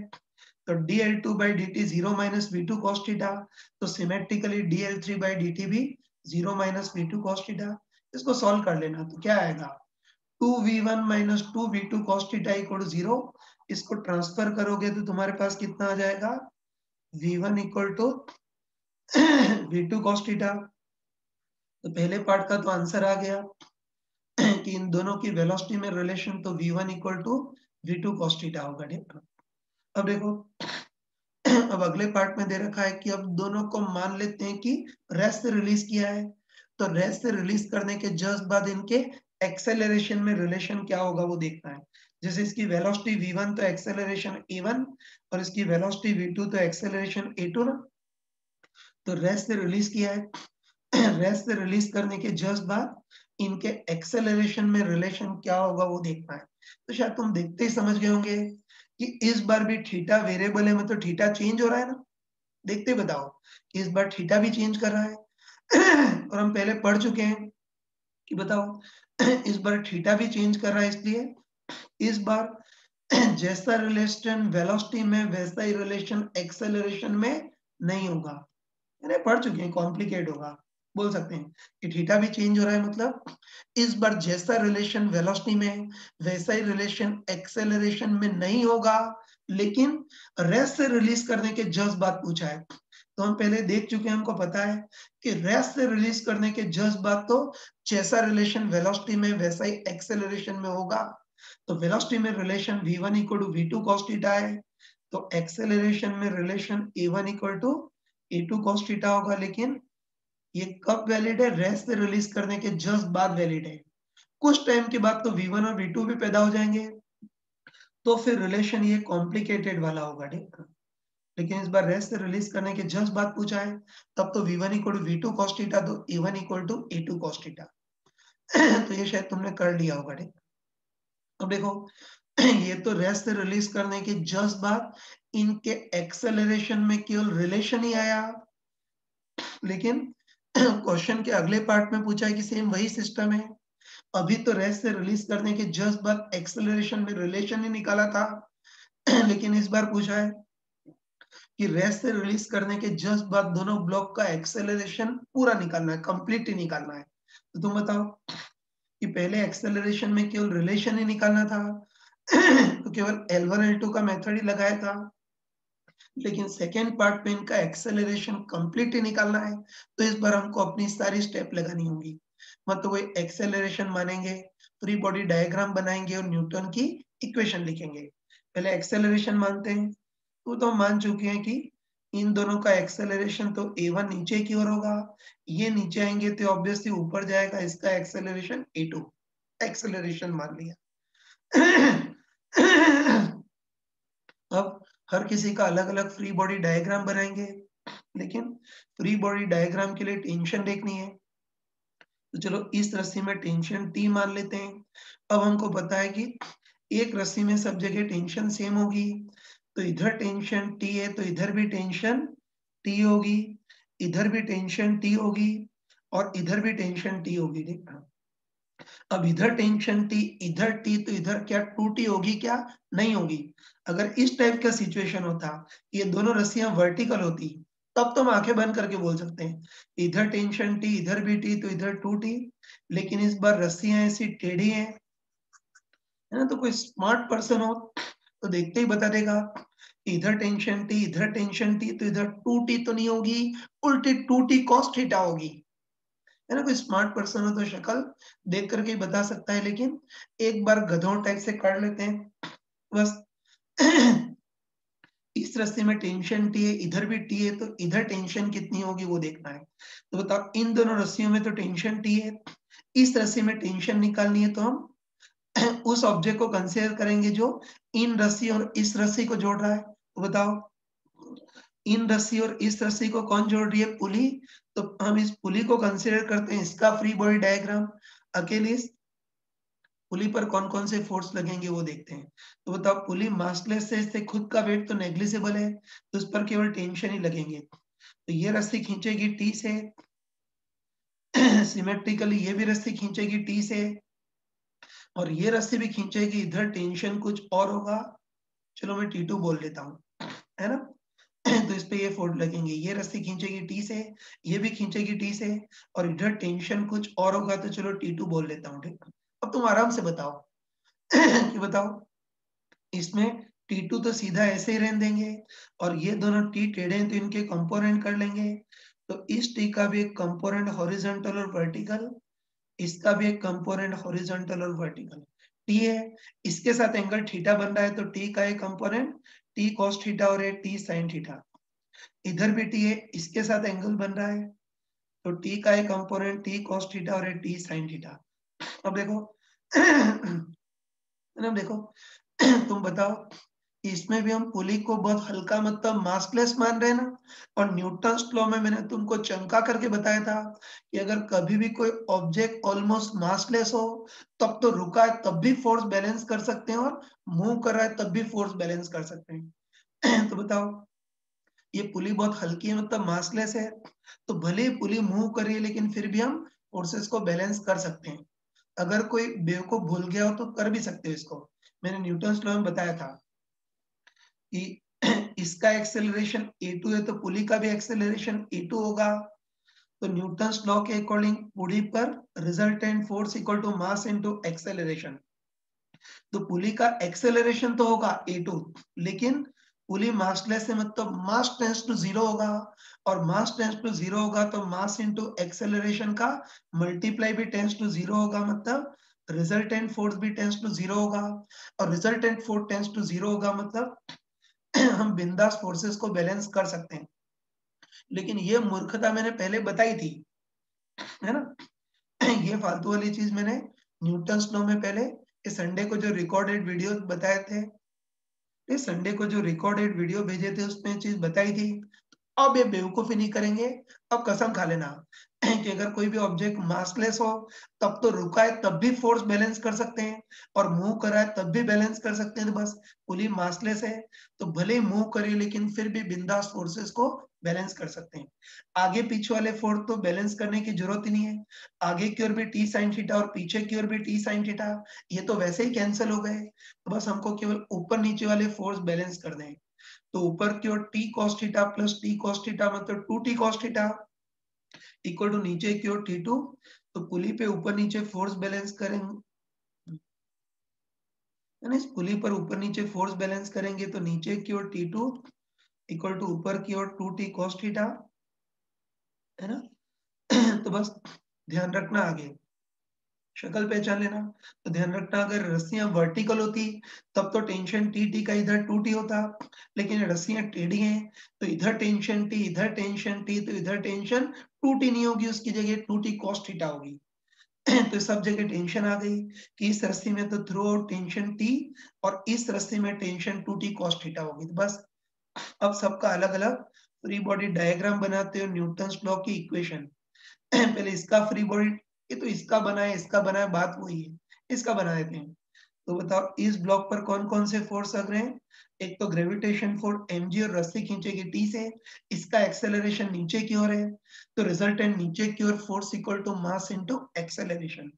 Speaker 1: तो dl2 by dt 0 minus v2 cos theta, तो सिमेट्रिकली dl3 by dt भी 0 माइनस v2 cos थीटा। इसको सॉल्व कर लेना, तो क्या आएगा 2v1 minus 2v2 cos theta equal to 0। इसको ट्रांसफर करोगे तो तुम्हारे पास कितना आ जाएगा, v1 equal to v2 cos theta तो पहले पार्ट का तो आंसर आ गया कि इन दोनों की वेलोसिटी में रिलेशन तो v1 equal to v2 cos theta होगा। ठीक, अब देखो अब अगले पार्ट में दे रखा है कि अब दोनों को मान लेते हैं कि रेस्ट से रिलीज किया है, तो रेस्ट से रिलीज करने के जस्ट बाद इनके एक्सेलरेशन में रिलेशन क्या होगा वो देखना है। जैसे इसकी वेलोसिटी v1 तो एक्सेलरेशन a1 और इसकी वेलोसिटी v2 तो एक्सेलरेशन a2 ना। तो रेस्ट से रिलीज किया है रेस्ट से रिलीज करने के जस्ट बाद इनके एक्सेलरेशन में रिलेशन क्या होगा वो देखना है। तो शायद तुम देखते ही समझ गए होंगे कि इस बार भी थीटा वेरिएबल है, मतलब थीटा चेंज हो रहा है ना। देखते बताओ कि इस बार थीटा भी चेंज कर रहा है और हम पहले पढ़ चुके हैं कि बताओ इस बार थीटा भी चेंज कर रहा है, इसलिए इस बार जैसा रिलेशन वेलोसिटी में वैसा ही रिलेशन एक्सेलरेशन में नहीं होगा। मैंने पढ़ चुके हैं, कॉम्प्लिकेट होगा, बोल सकते हैं कि थीटा भी चेंज हो रहा है, मतलब इस बार जैसा रिलेशन वेलोसिटी में वैसा ही रिलेशन एक्सेलरेशन में नहीं होगा, लेकिन रेस्ट से रिलीज करने के जस्ट बाद पूछा है। तो हम पहले देख चुके हैं, हमको पता है कि रेस्ट से रिलीज करने के जस्ट बाद तो जैसा रिलेशन वेलोसिटी में वैसा ही एक्सेलरेशन में होगा। तो वेलोसिटी में relation v1 equal to v2 cos theta है, तो एक्सेलरेशन में relation a1 equal to a2 cos theta होगा। लेकिन ये कब वैलिड है? रेस्ट से रिलीज करने के जस्ट बाद वैलिड है। कुछ टाइम के बाद तो v1 और v2 भी पैदा हो जाएंगे, तो फिर रिलेशन ये कॉम्प्लिकेटेड वाला होगा। ठीक, लेकिन इस बार रेस्ट से रिलीज करने के जस्ट बाद पूछा है, तब तो v1 equal to v2 cos theta, तो a1 equal to a2 cos theta तो ये शायद तुमने कर लिया होगा। ठीक, अब देखो ये तो रेस्ट से रिलीज करने के जस्ट बाद इनके एक्सेलरेशन में केवल रिलेशन ही आया, लेकिन क्वेश्चन के अगले पार्ट में पूछा है कि सेम वही सिस्टम है। अभी तो रेस्ट से रिलीज करने के जस्ट बाद एक्सेलरेशन में रिलेशन ही निकाला था लेकिन इस बार पूछा है कि रेस्ट से रिलीज करने के जस्ट बाद दोनों ब्लॉक का एक्सेलरेशन पूरा निकालना है, कंप्लीट ही निकालना है। तो तुम बताओ कि पहले एक्सेलरेशन में केवल रिलेशन ही निकालना था तो केवल L1 L2 का मेथड ही लगाया था, लेकिन सेकेंड पार्ट में इनका एक्सेलरेशन कंप्लीट ही निकालना है। तो इस बार हमको अपनी सारी स्टेप लगानी होगी, मतलब वो एक्सेलरेशन मानेंगे, फ्री बॉडी डायग्राम बनाएंगे और न्यूटन की इक्वेशन लिखेंगे। पहले एक्सेलरेशन मानते हैं, तो हम मान चुके हैं कि इन दोनों का एक्सेलरेशन तो a1 नीचे की ओर होगा, ये नीचे आएंगे तो ऑब्वियसली ऊपर जाएगा, इसका एक्सेलरेशन a2 एक्सेलरेशन मान लिया अब हर किसी का अलग अलग फ्री बॉडी डायग्राम बनाएंगे, लेकिन फ्री बॉडी डायग्राम के लिए टेंशन देखनी है। तो चलो इस रस्सी में टेंशन T मान लेते हैं। अब हमको पता है कि एक रस्सी में सब जगह टेंशन सेम होगी, तो इधर टेंशन T है तो इधर भी टेंशन T होगी, इधर भी टेंशन T होगी और इधर भी टेंशन T होगी। देखना, अब इधर टेंशन T, इधर T, तो इधर क्या 2T होगी? क्या नहीं होगी? अगर इस टाइप का सिचुएशन होता, ये दोनों रस्सियां वर्टिकल होती, तब तो हम आंखें बंद करके बोल सकते हैं इधर टेंशन T, इधर भी T, तो इधर 2T। लेकिन इस बार रस्सियां ऐसी टेढ़ी हैं, है ना। तो कोई स्मार्ट पर्सन हो तो देखते ही बता देगा इधर टेंशन T, इधर टेंशन T, तो इधर 2T तो नहीं होगी, उल्टी 2T cos थीटा होगी, है ना। कोई स्मार्ट पर्सन हो तो शक्ल देख करके ही बता सकता है, लेकिन एक बार गधों टाइप से कर लेते हैं बस इस रस्ते में टेंशन T है, इधर भी T है, तो इधर टेंशन कितनी होगी वो देखना है। तो बताओ इन दोनों रस्सियों में तो टेंशन T है, इस रस्सी में टेंशन निकालनी है, तो हम उस ऑब्जेक्ट को कंसीडर करेंगे जो इन रस्सी और इस रस्सी को जोड़ रहा है। तो बताओ इन रस्सी और इस रस्सी को कौन जोड़ रही है? पुली। तो हम इस पुली को कंसीडर करते हैं, इसका फ्री बॉडी डायग्राम। अकेले इस पुली पर कौन कौन से फोर्स लगेंगे वो देखते हैं। तो बताओ पुली मासलेस है, इससे खुद का वेट तो नेग्लिजिबल है, तो उस पर केवल टेंशन ही लगेंगे। तो ये रस्सी खींचेगी टी से सिमेट्रिकली, ये भी रस्सी खींचेगी टी से, और ये रस्सी भी खींचेगी, इधर टेंशन कुछ और होगा, चलो मैं T2 बोल देता हूँ, है ना तो इस पे ये फोर्स लगेंगे, ये रस्सी खींचेगी टी से, ये भी खींचेगी टी से, और इधर टेंशन कुछ और होगा, तो चलो T2 बोल लेता हूँ। ठीक, अब तुम आराम से बताओ कि बताओ इसमें T2 तो सीधा ऐसे ही रहने देंगे, और ये दोनों T टेढ़े हैं तो इनके कंपोनेंट कर लेंगे, तो इस टी का भी एक कंपोनेंट हॉरिजॉन्टल और वर्टिकल, इसका भी एक कंपोनेंट हॉरिजॉन्टल और वर्टिकल। टी है, इसके साथ एंगल थीटा बन रहा है तो टी का एक कंपोनेंट टी cos थीटा और एक टी sin थीटा। इधर भी टी है, इसके साथ एंगल बन रहा है तो टी का एक कंपोनेंट टी cos थीटा और एक टी sin थीटा। अब देखो ना, देखो तुम बताओ, इसमें भी हम पुली को बहुत हल्का मतलब मासलेस मान रहे हैं ना। और न्यूटन्स लॉ में मैंने तुमको चमका करके बताया था कि अगर कभी भी कोई ऑब्जेक्ट ऑलमोस्ट मासलेस हो तब तो रुका है तब भी फोर्स बैलेंस कर सकते हैं और मूव कर रहा है तब भी फोर्स बैलेंस कर सकते हैं। तो बताओ, ये पुली बहुत हल्की है मतलब मासलेस है, तो भले ही पुली मूव कर रही है लेकिन फिर भी हम फोर्सेस को बैलेंस कर सकते हैं। अगर कोई बेवकूफ भूल गया हो तो कर भी सकते हो इसको। मैंने न्यूटन्स लॉ में बताया था कि इसका एक्सेलरेशन a2 है तो पुली का भी एक्सेलरेशन a2 होगा। तो न्यूटन्स लॉ के अकॉर्डिंग पुली पर resultant force equal to mass into acceleration. तो पुली का एक्सेलरेशन तो होगा a2, लेकिन पुली मासलेस है मतलब मास टेंस टू जीरो होगा, और मास टेंस टू जीरो होगा तो मास इनटू एक्सेलरेशन का मल्टीप्लाई भी टेंस टू जीरो होगा, मतलब रिजल्टेंट फोर्स भी टेंस टू जीरो होगा। और resultant force tends to zero होगा मतलब हम बिंदास फोर्सेस को बैलेंस कर सकते हैं। लेकिन ये मूर्खता मैंने पहले बताई थी, है ना। ये फालतू वाली चीज मैंने न्यूटन्स लॉ में पहले इस संडे को जो रिकॉर्डेड वीडियो बताए थे, इस संडे को जो रिकॉर्डेड वीडियो भेजे थे उसमें चीज बताई थी। अब ये बेवकूफी नहीं करेंगे। अब कसम खा लेना कि अगर कोई भी ऑब्जेक्ट मासलेस हो तब तो रुका है तब भी फोर्स बैलेंस कर सकते हैं, और मूव कर रहा है तब भी बैलेंस कर सकते हैं। तो बस पुली मासलेस है तो भले ही मूव करिए लेकिन फिर भी बिंदास फोर्सेस को बैलेंस कर सकते हैं। आगे पीछे वाले फोर्स तो बैलेंस करने की जरूरत ही नहीं है। आगे की ओर भी टी साइन थीटा और पीछे की ओर भी टी साइन थीटा, ये तो वैसे ही कैंसिल हो गए। तो बस हमको केवल ऊपर नीचे वाले फोर्स बैलेंस करने हैं। तो ऊपर की ओर T cos theta plus T cos theta मतलब 2t cos theta equal to नीचे की ओर t2। तो पुली पे ऊपर नीचे फोर्स बैलेंस करेंगे, यानी इस पुली पर ऊपर नीचे फोर्स बैलेंस करेंगे तो नीचे की ओर t2 इक्वल टू ऊपर की ओर 2t cos थीटा, है ना। तो बस ध्यान रखना, आगे शक्ल पहचान लेना। तो ध्यान रखना, अगर रस्सियां वर्टिकल होती तब तो टेंशन टी टी का इधर 2t होता, लेकिन रस्सियां टेढ़ी हैं तो इधर टेंशन टी इधर टेंशन टी, तो इधर टेंशन 2t नहीं होगी, उसकी जगह 2t cos थीटा होगी। तो सब जगह टेंशन आ गई कि इस रस्सी में तो थ्रू आउट टेंशन टी और इस रस्सी में टेंशन 2t cos थीटा होगी। तो बस अब सबका अलग अलग फ्री बॉडी डायग्राम बनाते हो न्यूटन्स लॉ की इक्वेशन। पहले इसका फ्री बॉडी, ये तो इसका बना है इसका बना है, बात वही है, इसका बना देते हैं। तो बताओ इस ब्लॉक पर कौन कौन से फोर्स लग रहे हैं। एक तो ग्रेविटेशन फोर्स mg और रस्सी खींचेगी t से, इसका एक्सेलरेशन नीचे की ओर है तो रिजल्टेंट नीचे की ओर force equal to mass into acceleration.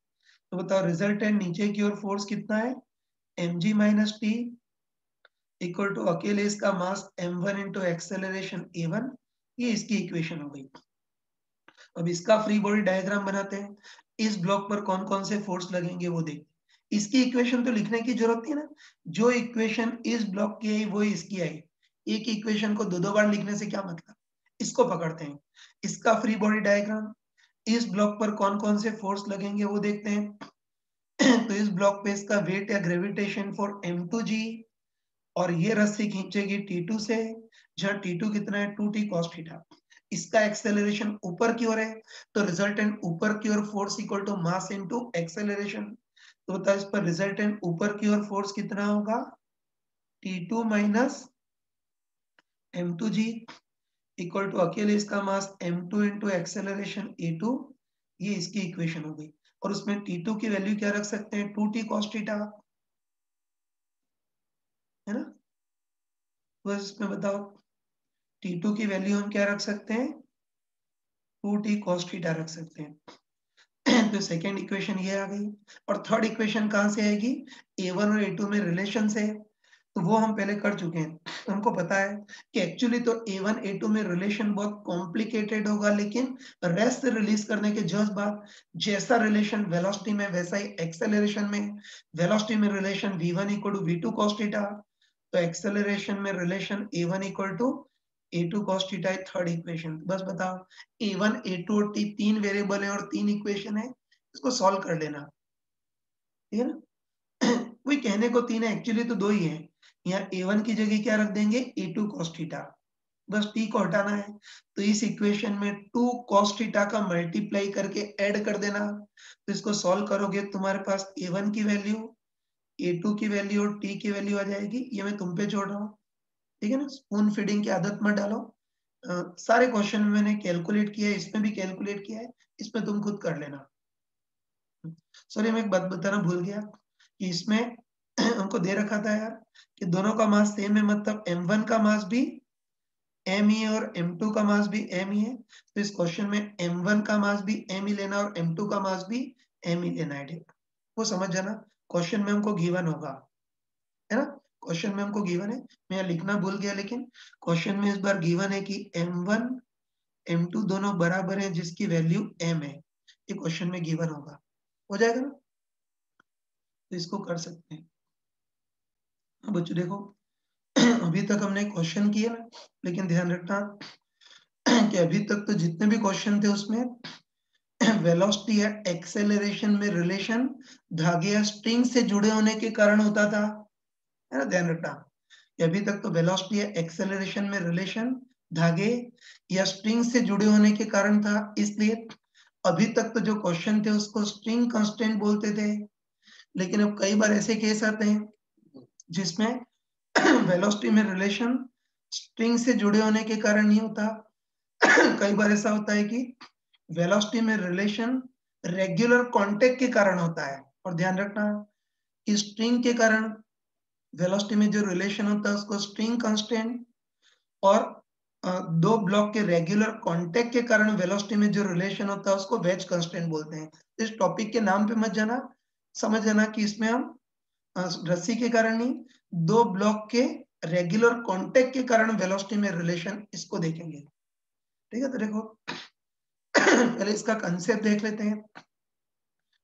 Speaker 1: तो बताओ रिजल्टेंट नीचे की ओर फोर्स कितना है, mg minus T equal to अकेले इसका मास m1 इंटू एक्सेलरेशन a1। ये इसकी इक्वेशन हो गई। अब इसका फ्री बॉडी डायग्राम बनाते हैं। इस ब्लॉक पर कौन कौन से फोर्स लगेंगे वो देखते हैं। इसकी इक्वेशन तो लिखने की जरूरत नहीं ना, जो इक्वेशन इस ब्लॉक की आई वो इसकी आई। एक इक्वेशन को दो दो बार लिखने से क्या मतलब, इसको पकड़ते हैं। इसका फ्री बॉडी डायग्राम, इस ब्लॉक पर कौन कौन से फोर्स लगेंगे वो देखते हैं। तो इस ब्लॉक पे इसका वेट या ग्रेविटेशन फॉर m2g, और ये रस्सी खींचेगी T2 से, जहां T2 कितना है 2t cos थीटा। इसका एक्सेलरेशन ऊपर की ओर है तो रिजल्टेंट ऊपर की ओर force equal to mass into acceleration. तो बताओ इस पर रिजल्टेंट ऊपर की ओर फोर्स कितना होगा, T2 minus m2g equal to अकेले इसका मास m2 इंटू एक्सेलरेशन a2। ये इसकी इक्वेशन हो गई। और उसमें T2 की वैल्यू क्या रख सकते हैं, 2t cos थीटा, है ना। बस इसमें बताओ T2 की वैल्यू हम क्या रख सकते हैं, 2t cos थीटा रख सकते हैं। तो सेकेंड इक्वेशन ये आ गई। और थर्ड इक्वेशन कहां से आएगी, a1 और a2 में रिलेशन से, तो वो हम पहले कर चुके हैं। तो हमको पता है कि एक्चुअली तो a1 a2 में रिलेशन बहुत कॉम्प्लिकेटेड होगा, लेकिन रेस्ट रिलीज करने के जस्ट बाद जैसा रिलेशन वेलोसिटी में वैसा ही एक्सेलरेशन में। वेलोसिटी में relation v1 equal to v2 cos theta, तो एक्सेलरेशन में relation a1 equal to A2 cos theta है थर्ड इक्वेशन। बस बताओ A1, A2 और T तीन वेरिएबल है और तीन इक्वेशन है, इसको सॉल्व कर लेना, ठीक है ना। वही कहने को तीन है, एक्चुअली तो दो ही है। यहाँ A1 की जगह क्या रख देंगे, A2 cos थीटा, बस t को हटाना है। तो इस इक्वेशन में 2 cos थीटा का मल्टीप्लाई करके ऐड कर देना। तो इसको सॉल्व करोगे तुम्हारे पास A1 की वैल्यू, A2 की वैल्यू और t की वैल्यू आ जाएगी। ये मैं तुम पे छोड़ रहा हूँ, ठीक है ना। स्पून फीडिंग की आदत मत डालो। सारे क्वेश्चन में मैंने कैलकुलेट किया है, इसमें भी कैलकुलेट किया है, इसमें तुम खुद कर लेना। सॉरी मैं एक बात बताना भूल गया कि इसमें हमको दे रखा था यार कि दोनों का मास सेम है, मतलब M1 का मास भी m ही है और M2 का मास भी m ही है। तो इस क्वेश्चन में M1 का मास भी m ही लेना और M2 का मास भी m ही लेना है, ठीक। वो समझ जाना, क्वेश्चन में हमको गिवन होगा, है ना। क्वेश्चन में हमको गिवन है, मैं लिखना भूल गया, लेकिन क्वेश्चन में इस बार गिवन है कि M1 M2 दोनों बराबर है जिसकी वैल्यू m है। ये क्वेश्चन में गिवन होगा, हो जाएगा ना। तो इसको कर सकते हैं। अब बच्चों देखो अभी तक हमने क्वेश्चन किए ना, लेकिन ध्यान रखना कि अभी तक तो जितने भी क्वेश्चन थे उसमें वेलोसिटी या एक्सेलरेशन में रिलेशन धागे या स्ट्रिंग से जुड़े होने के कारण होता था, है ना। ध्यान रखना कि अभी तक तो वेलोसिटी या एक्सेलरेशन में रिलेशन धागे या स्ट्रिंग से जुड़े होने के कारण था, इसलिए अभी तक तो जो क्वेश्चन थे उसको स्ट्रिंग कांस्टेंट बोलते थे। लेकिन अब कई बार ऐसे केस आते हैं जिसमें वेलोसिटी में रिलेशन स्ट्रिंग से जुड़े होने के कारण नहीं होता। कई बार ऐसा होता है कि वेलोसिटी में रिलेशन रेगुलर कांटेक्ट के कारण होता है। और ध्यान रखना कि स्ट्रिंग के कारण वेलोसिटी में जो रिलेशन होता है उसको स्ट्रिंग कांस्टेंट, और दो ब्लॉक के रेगुलर कांटेक्ट के कारण वेलोसिटी में जो रिलेशन होता है उसको वेज कांस्टेंट बोलते हैं। इस टॉपिक के नाम पे मत जाना, समझ जाना कि इसमें हम रस्सी के कारण नहीं, दो ब्लॉक के रेगुलर कांटेक्ट के कारण वेलोसिटी में रिलेशन, इसको देखेंगे, ठीक है। तो देखो पहले इसका कंसेप्ट देख लेते हैं।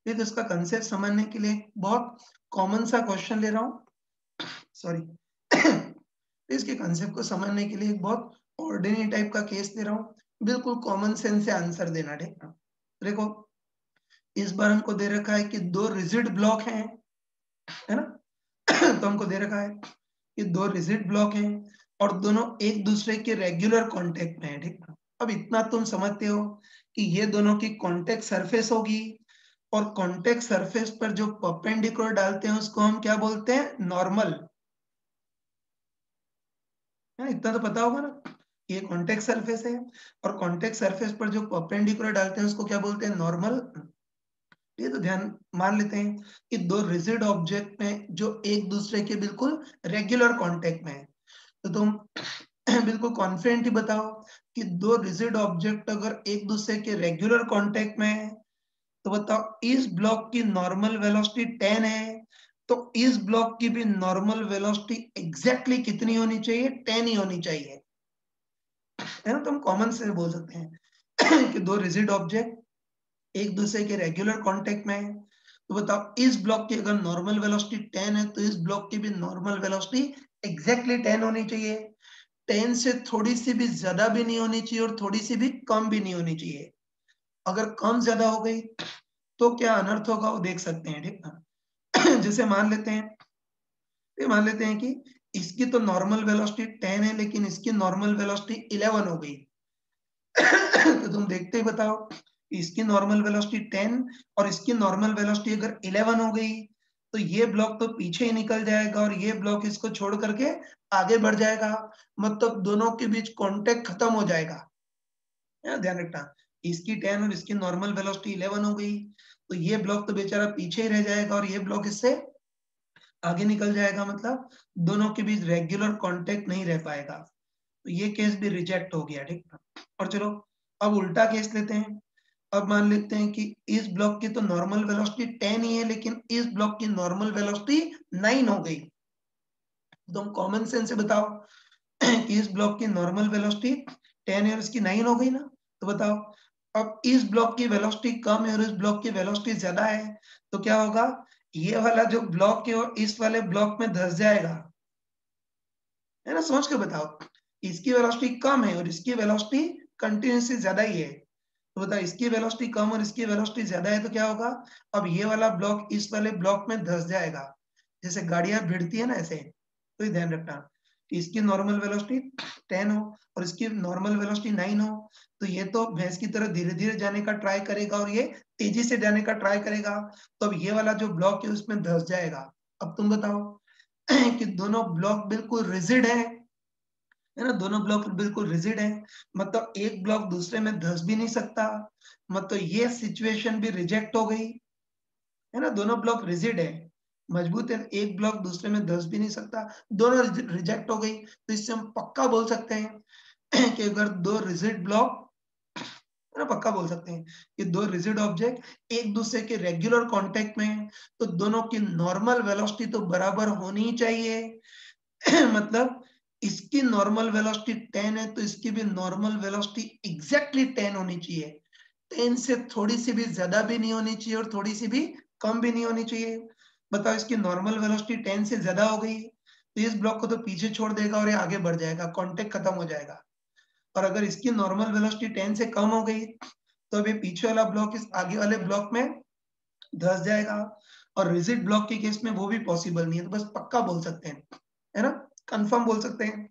Speaker 1: तो इसका कंसेप्ट समझने के लिए बहुत कॉमन सा क्वेश्चन ले रहा हूं, सॉरी इसके कंसेप्ट को समझने के लिए एक बहुत ऑर्डिनरी टाइप का केस दे रहा हूं, बिल्कुल कॉमन सेंस से आंसर देना, ठीक है। देखो इस बार हमको दे रखा है कि दो रिजिड ब्लॉक हैं, है ना। तो हमको दे रखा है कि दो रिजिड ब्लॉक हैं और दोनों एक दूसरे के रेगुलर कांटेक्ट में है, ठीक है। अब इतना तुम समझते हो कि ये दोनों की कांटेक्ट सरफेस होगी, और कांटेक्ट सरफेस पर जो परपेंडिकुलर डालते हैं उसको हम क्या बोलते हैं, नॉर्मल, है। इतना तो पता होगा ना, ये कांटेक्ट सरफेस है और कांटेक्ट सरफेस पर जो परपेंडिकुलर डालते हैं उसको क्या बोलते हैं, नॉर्मल। ये तो ध्यान मान लेते हैं कि दो रिजिड ऑब्जेक्ट में जो एक दूसरे के बिल्कुल रेगुलर कांटेक्ट में है, तो तुम बिल्कुल कॉन्फिडेंट ही बताओ कि दो रिजिड ऑब्जेक्ट अगर एक दूसरे के रेगुलर कांटेक्ट में है, तो बताओ इस ब्लॉक की नॉर्मल वेलोसिटी 10 है, तो इस ब्लॉक की भी नॉर्मल वेलोसिटी एग्जैक्टली कितनी होनी चाहिए, 10 ही होनी चाहिए, है ना। तो हम कॉमन से बोल सकते हैं कि दो रिजिड ऑब्जेक्ट एक दूसरे के रेगुलर कांटेक्ट में है, तो बताओ इस ब्लॉक की अगर नॉर्मल वेलोसिटी 10 है तो इस ब्लॉक की भी नॉर्मल वेलोसिटी एग्जैक्टली 10 होनी चाहिए। 10 से थोड़ी सी भी ज्यादा भी नहीं होनी चाहिए और थोड़ी सी भी कम भी नहीं होनी चाहिए। अगर कम ज्यादा हो गई तो क्या अनर्थ होगा वो देख सकते हैं, ठीक है। जैसे मान लेते हैं, ये मान लेते हैं कि इसकी तो नॉर्मल वेलोसिटी 10 है लेकिन इसकी नॉर्मल वेलोसिटी 11 हो गई। तो तुम देखते ही बताओ, इसकी नॉर्मल वेलोसिटी 10 और इसकी नॉर्मल वेलोसिटी अगर 11 हो गई तो ये ब्लॉक तो पीछे ही निकल जाएगा और ये ब्लॉक इसको छोड़ करके आगे बढ़ जाएगा, मतलब दोनों के बीच कांटेक्ट खत्म हो जाएगा, ध्यान रखना। इसकी 10 और इसकी नॉर्मल वेलोसिटी 11 हो गई तो ये ब्लॉक तो बेचारा पीछे ही रह जाएगा और ये ब्लॉक इससे आगे निकल जाएगा, मतलब दोनों के बीच रेगुलर कांटेक्ट नहीं रह पाएगा, तो ये केस भी रिजेक्ट हो गया, ठीक है। और चलो अब उल्टा केस लेते हैं। अब मान लेते हैं कि इस ब्लॉक की तो नॉर्मल वेलोसिटी 10 ही है लेकिन इस ब्लॉक की नॉर्मल वेलोसिटी 9 हो गई। तो हम कॉमन सेंस से बताओ कि इस ब्लॉक की नॉर्मल वेलोसिटी 10 है और इसकी 9 हो गई ना, तो बताओ अब इस ब्लॉक की वेलोसिटी कम है और इस ब्लॉक की वेलोसिटी ज्यादा है, तो क्या होगा, ये वाला जो ब्लॉक है वो इस वाले ब्लॉक में धंस जाएगा, है ना। सोच के बताओ इसकी वेलोसिटी कम है और इसकी वेलोसिटी कंटिन्यूसली ज्यादा ही है, तो बताओ इसकी वेलोसिटी कम और इसकी वेलोसिटी ज्यादा है तो क्या होगा, अब ये वाला ब्लॉक इस वाले ब्लॉक में धंस जाएगा, जैसे गाड़ियां भिड़ती है ना ऐसे, तो ये ध्यान रखना कि इसकी नॉर्मल वेलोसिटी 10 हो और इसकी नॉर्मल वेलोसिटी 9 हो, तो ये तो भैंस की तरह धीरे धीरे जाने का ट्राई करेगा और ये तेजी से जाने का ट्राई करेगा, तो अब ये वाला जो ब्लॉक है उसमें धंस जाएगा। अब तुम बताओ कि दोनों ब्लॉक बिल्कुल रिजिड है ना, दोनों ब्लॉक बिल्कुल रिजिड है, मतलब एक ब्लॉक दूसरे में धंस भी नहीं सकता, मतलब ये सिचुएशन भी रिजेक्ट हो गई, है ना, दोनों ब्लॉक रिजिड है, मजबूत है, एक ब्लॉक दूसरे में धंस भी नहीं सकता, दोनों रिजेक्ट हो गई, तो इससे हम पक्का बोल सकते हैं कि अगर दो रिजिड ब्लॉक, है ना, पक्का बोल सकते हैं कि दो रिजिड ऑब्जेक्ट एक दूसरे के रेगुलर कांटेक्ट में है, तो दोनों की नॉर्मल वेलोसिटी तो बराबर होनी ही चाहिए। मतलब इसकी नॉर्मल वेलोसिटी 10 है तो इसकी भी नॉर्मल वेलोसिटी एग्जैक्टली 10 होनी चाहिए, 10 से थोड़ी सी भी ज्यादा भी नहीं होनी चाहिए और थोड़ी सी भी कम भी नहीं होनी चाहिए। बताओ इसकी नॉर्मल वेलोसिटी 10 से ज्यादा हो गई तो इस ब्लॉक को तो पीछे छोड़ देगा और ये आगे बढ़ जाएगा, कांटेक्ट खत्म हो जाएगा, और अगर इसकी नॉर्मल वेलोसिटी 10 से कम हो गई तो अभी पीछे वाला ब्लॉक इस आगे वाले ब्लॉक में धंस जाएगा, और रिजिड ब्लॉक के केस में वो भी पॉसिबल नहीं है, तो बस पक्का बोल सकते हैं, है ना, कंफर्म बोल सकते हैं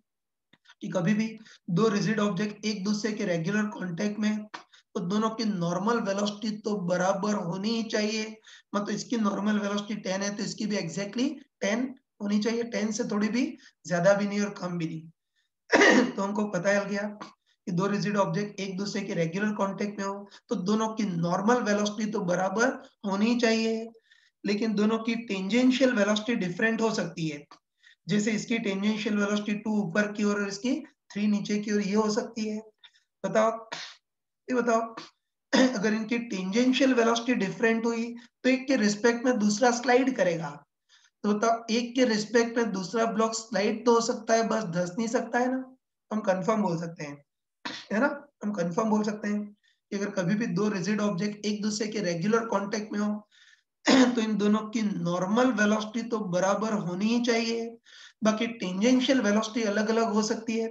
Speaker 1: कि कभी भी दो रिजिड ऑब्जेक्ट एक दूसरे के रेगुलर कांटेक्ट में तो दोनों की नॉर्मल वेलोसिटी तो बराबर होनी ही चाहिए, मतलब इसकी नॉर्मल वेलोसिटी 10 है तो इसकी भी एग्जैक्टली 10 होनी चाहिए, 10 से थोड़ी भी ज्यादा भी नहीं और कम भी नहीं। तो हमको पता चल गया कि दो रिजिड ऑब्जेक्ट एक दूसरे के रेगुलर कांटेक्ट में हो तो दोनों की नॉर्मल वेलोसिटी तो बराबर होनी ही चाहिए, लेकिन दोनों की टेंजेंशियल वेलोसिटी डिफरेंट हो सकती है, जैसे इसकी टेंजेंशियल वेलोसिटी 2 ऊपर की ओर और इसकी 3 नीचे की ओर ये हो सकती है। बताओ, ये बताओ, अगर इनकी टेंजेंशियल वेलोसिटी डिफरेंट हुई तो एक के रिस्पेक्ट में दूसरा स्लाइड करेगा, तो बताओ एक के रिस्पेक्ट में दूसरा ब्लॉक स्लाइड तो हो सकता है बस धंस नहीं सकता है ना, हम कंफर्म बोल सकते हैं, है ना, हम कंफर्म बोल सकते हैं कि अगर कभी भी दो रिजिड ऑब्जेक्ट एक दूसरे के रेगुलर कांटेक्ट में हो तो इन दोनों की नॉर्मल वेलोसिटी तो बराबर होनी ही चाहिए, बाकी टेंजेंशियल वेलोसिटी अलग अलग हो सकती है,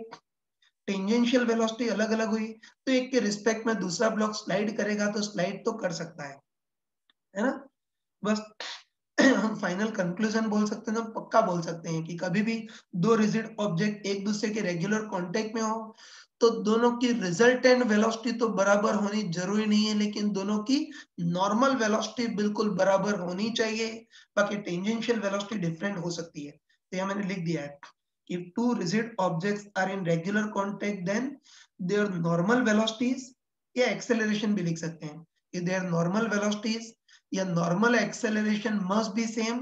Speaker 1: टेंजेंशियल वेलोसिटी अलग अलग हुई तो एक के रिस्पेक्ट में दूसरा ब्लॉक स्लाइड करेगा तो स्लाइड तो कर सकता है ना, बस हम फाइनल कंक्लूजन बोल सकते हैं, हम पक्का बोल सकते हैं कि कभी भी दो रिजिड ऑब्जेक्ट एक दूसरे के रेगुलर कांटेक्ट में हो तो दोनों की रिजल्टेंट वेलोसिटी तो बराबर होनी जरूरी नहीं है, लेकिन दोनों की नॉर्मल वेलोसिटी बिल्कुल बराबर होनी चाहिए, बाकी टेंजेंशियल वेलोसिटी डिफरेंट हो सकती है, तो यह मैंने लिख दिया है कि two rigid objects are in regular contact then their normal velocities, या एक्सेलरेशन भी लिख सकते हैं कि देयर नॉर्मल वेलोसिटीज या normal acceleration must be same,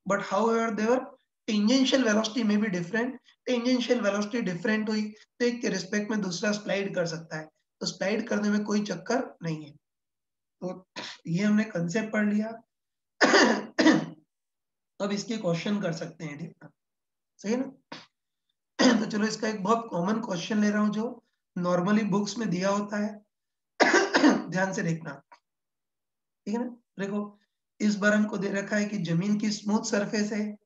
Speaker 1: but however their tangential velocity may be different, tangential velocity different हुई तो एक के रिस्पेक्ट में दूसरा स्लाइड कर सकता है, तो स्लाइड करने में कोई चक्कर नहीं है, तो ये हमने कंसेप्ट पढ़ लिया। अब इसके क्वेश्चन कर सकते हैं, ठीक है, सही है ना। तो चलो इसका एक बहुत कॉमन क्वेश्चन ले रहा हूं जो नॉर्मली बुक्स में दिया होता है, ध्यान से देखना, ठीक है ना। देखो इस बार हमको दे रखा है कि जमीन की स्मूथ सरफेस है,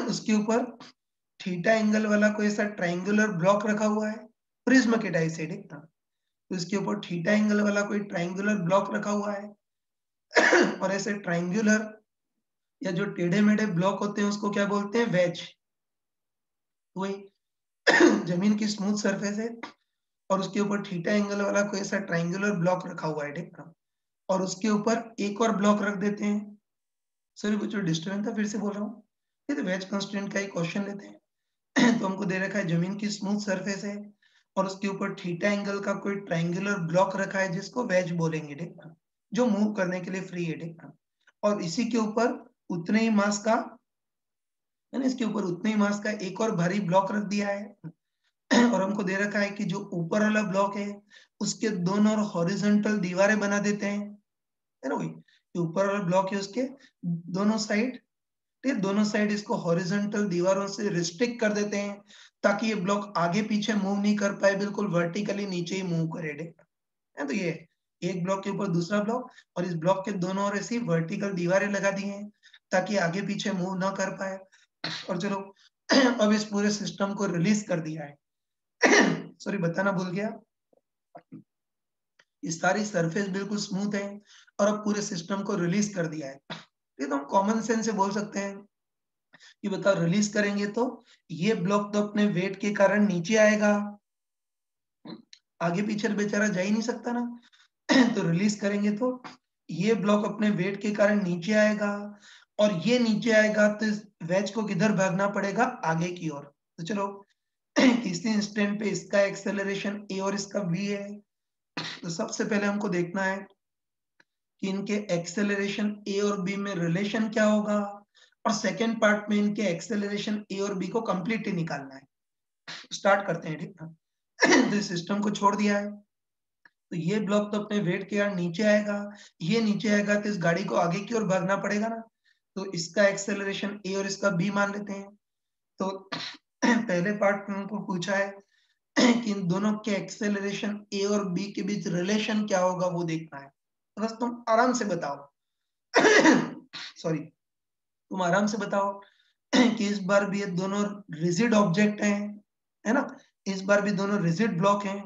Speaker 1: उसके ऊपर थीटा एंगल वाला कोई ऐसा ट्रायंगुलर ब्लॉक रखा हुआ है, प्रिज्म के टाइप से, ठीक ना, तो इसके ऊपर थीटा एंगल वाला कोई ट्रायंगुलर ब्लॉक रखा हुआ है। और ऐसे ट्रायंगुलर या जो टेढ़े मेढ़े ब्लॉक होते हैं उसको क्या बोलते हैं, वेज, वही जमीन की स्मूथ सरफेस है और उसके ऊपर थीटा एंगल वाला कोई ऐसा ट्रायंगुलर ब्लॉक रखा हुआ है, ठीक ना, और उसके ऊपर एक और ब्लॉक रख देते हैं, सॉरी कुछ डिस्टर्बेंस था, फिर से बोल रहा हूँ, ये तो वेज कंस्ट्रेंट का ही क्वेश्चन लेते हैं। तो हमको दे रखा है जमीन की स्मूथ सरफेस है और उसके ऊपर थीटा एंगल का कोई ट्रायंगुलर ब्लॉक रखा है जिसको वेज बोलेंगे, ठीक ना, जो मूव करने के लिए फ्री है, ठीक ना, और इसी के ऊपर उतने ही मास का, है ना, इसके ऊपर उतने ही मास का एक और भारी ब्लॉक रख दिया है। और हमको दे रखा है कि जो ऊपर वाला ब्लॉक है उसके दोनों और हॉरिजॉन्टल दीवारें बना देते हैं, है ना, वही ऊपर वाला ब्लॉक है उसके दोनों साइड, ठीक, दोनों साइड इसको हॉरिजॉन्टल दीवारों से रिस्ट्रिक्ट कर देते हैं ताकि ये ब्लॉक आगे पीछे मूव नहीं कर पाए, बिल्कुल वर्टिकली नीचे ही मूव करे, ठीक है। तो ये एक ब्लॉक के ऊपर दूसरा ब्लॉक और इस ब्लॉक के दोनों ओर ऐसी वर्टिकल दीवारें लगा दी हैं ताकि आगे पीछे मूव ना कर पाए। और चलो अब इस पूरे सिस्टम को रिलीज कर दिया है, सॉरी बताना भूल गया, ये सारी सरफेस बिल्कुल स्मूथ है और अब पूरे सिस्टम को रिलीज कर दिया है। ये तो हम कॉमन सेंस से बोल सकते हैं कि बताओ रिलीज करेंगे तो ये ब्लॉक तो अपने वेट के कारण नीचे आएगा, आगे पीछे बेचारा जा ही नहीं सकता ना। तो रिलीज करेंगे तो ये ब्लॉक अपने वेट के कारण नीचे आएगा और ये नीचे आएगा तो इस वेज को किधर भागना पड़ेगा, आगे की ओर। तो चलो किसी इंस्टेंट पे इसका एक्सेलरेशन ए और इसका बी है, तो सबसे पहले हमको देखना है कि इनके एक्सेलरेशन ए और बी में रिलेशन क्या होगा, और सेकेंड पार्ट में इनके एक्सेलरेशन ए और बी को कंप्लीटली निकालना है। स्टार्ट करते हैं, ठीक है। तो सिस्टम को छोड़ दिया है, तो ये ब्लॉक तो अपने वेट के कारण नीचे आएगा, ये नीचे आएगा तो इस गाड़ी को आगे की ओर भागना पड़ेगा ना। तो इसका एक्सेलरेशन ए और इसका बी मान लेते हैं। तो पहले पार्ट में उनको पूछा है कि इन दोनों के एक्सेलरेशन ए और बी के बीच रिलेशन क्या होगा वो देखना है। तो बस तुम आराम से बताओ सॉरी, तुम आराम से बताओ कि इस बार भी ये दोनों रिजिड ऑब्जेक्ट हैं, है ना। इस बार भी दोनों रिजिड ब्लॉक हैं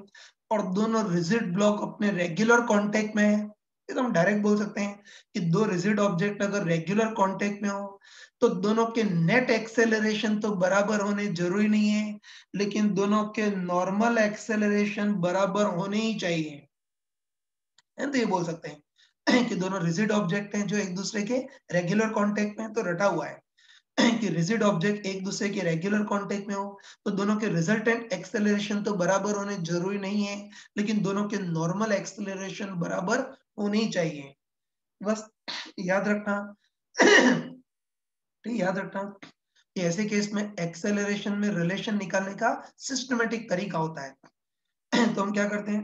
Speaker 1: और दोनों रिजिड ब्लॉक अपने रेगुलर कांटेक्ट में है। ये तो हम डायरेक्ट बोल सकते हैं कि दो रिजिड ऑब्जेक्ट अगर रेगुलर कांटेक्ट में हो तो दोनों के नेट एक्सेलरेशन तो बराबर होने जरूरी नहीं है, लेकिन दोनों के नॉर्मल एक्सेलरेशन बराबर होने ही चाहिए, है। तो ये बोल सकते हैं कि दोनों रिजिड ऑब्जेक्ट हैं जो एक दूसरे के रेगुलर कांटेक्ट में है, तो रटा हुआ है कि रिजिड ऑब्जेक्ट एक दूसरे के रेगुलर कांटेक्ट में हो तो दोनों के रिजल्टेंट एक्सेलरेशन तो बराबर होने जरूरी नहीं है, लेकिन दोनों के नॉर्मल एक्सेलरेशन बराबर होने ही चाहिए। बस याद रखना ठीक, याद रखना कि ऐसे केस में एक्सेलरेशन में रिलेशन निकालने का सिस्टमेटिक तरीका होता है। तो हम क्या करते हैं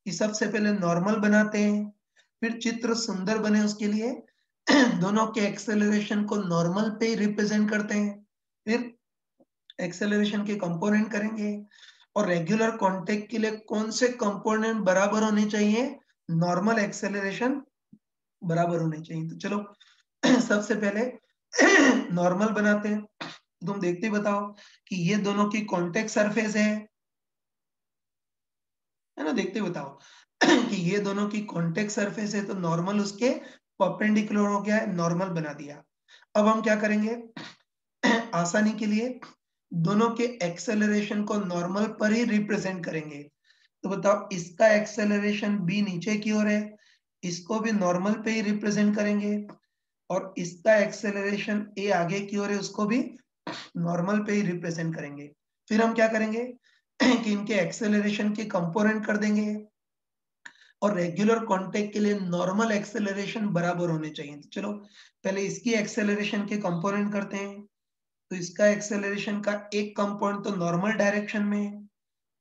Speaker 1: कि सबसे पहले नॉर्मल बनाते हैं, फिर चित्र सुंदर बने उसके लिए दोनों के एक्सेलरेशन को नॉर्मल पे ही रिप्रेजेंट करते हैं, फिर एक्सेलरेशन के कंपोनेंट करेंगे और रेगुलर कांटेक्ट के लिए कौन से कंपोनेंट बराबर होने चाहिए, नॉर्मल एक्सेलरेशन बराबर होने चाहिए। तो चलो सबसे पहले नॉर्मल बनाते हैं। तुम देखते ही बताओ कि ये दोनों की कॉन्टेक्ट सरफेस है ना, देखते ही बताओ कि ये दोनों की कॉन्टेक्ट सरफेस है तो नॉर्मल उसके परपेंडिकुलर हो गया है, नॉर्मल बना दिया। अब हम क्या करेंगे आसानी के लिए दोनों के एक्सेलरेशन को नॉर्मल पर ही रिप्रेजेंट करेंगे। तो बताओ इसका एक्सेलरेशन बी नीचे की ओर है, इसको भी नॉर्मल पे ही रिप्रेजेंट करेंगे, और इसका एक्सेलरेशन ए आगे की ओर है, उसको भी नॉर्मल पे ही रिप्रेजेंट करेंगे। फिर हम क्या करेंगे कि इनके एक्सेलरेशन के कंपोनेंट कर देंगे और रेगुलर कांटेक्ट के लिए नॉर्मल एक्सेलरेशन बराबर होने चाहिए। तो चलो पहले इसकी एक्सेलरेशन के कंपोनेंट करते हैं। तो इसका एक्सेलरेशन का एक कंपोनेंट तो नॉर्मल डायरेक्शन में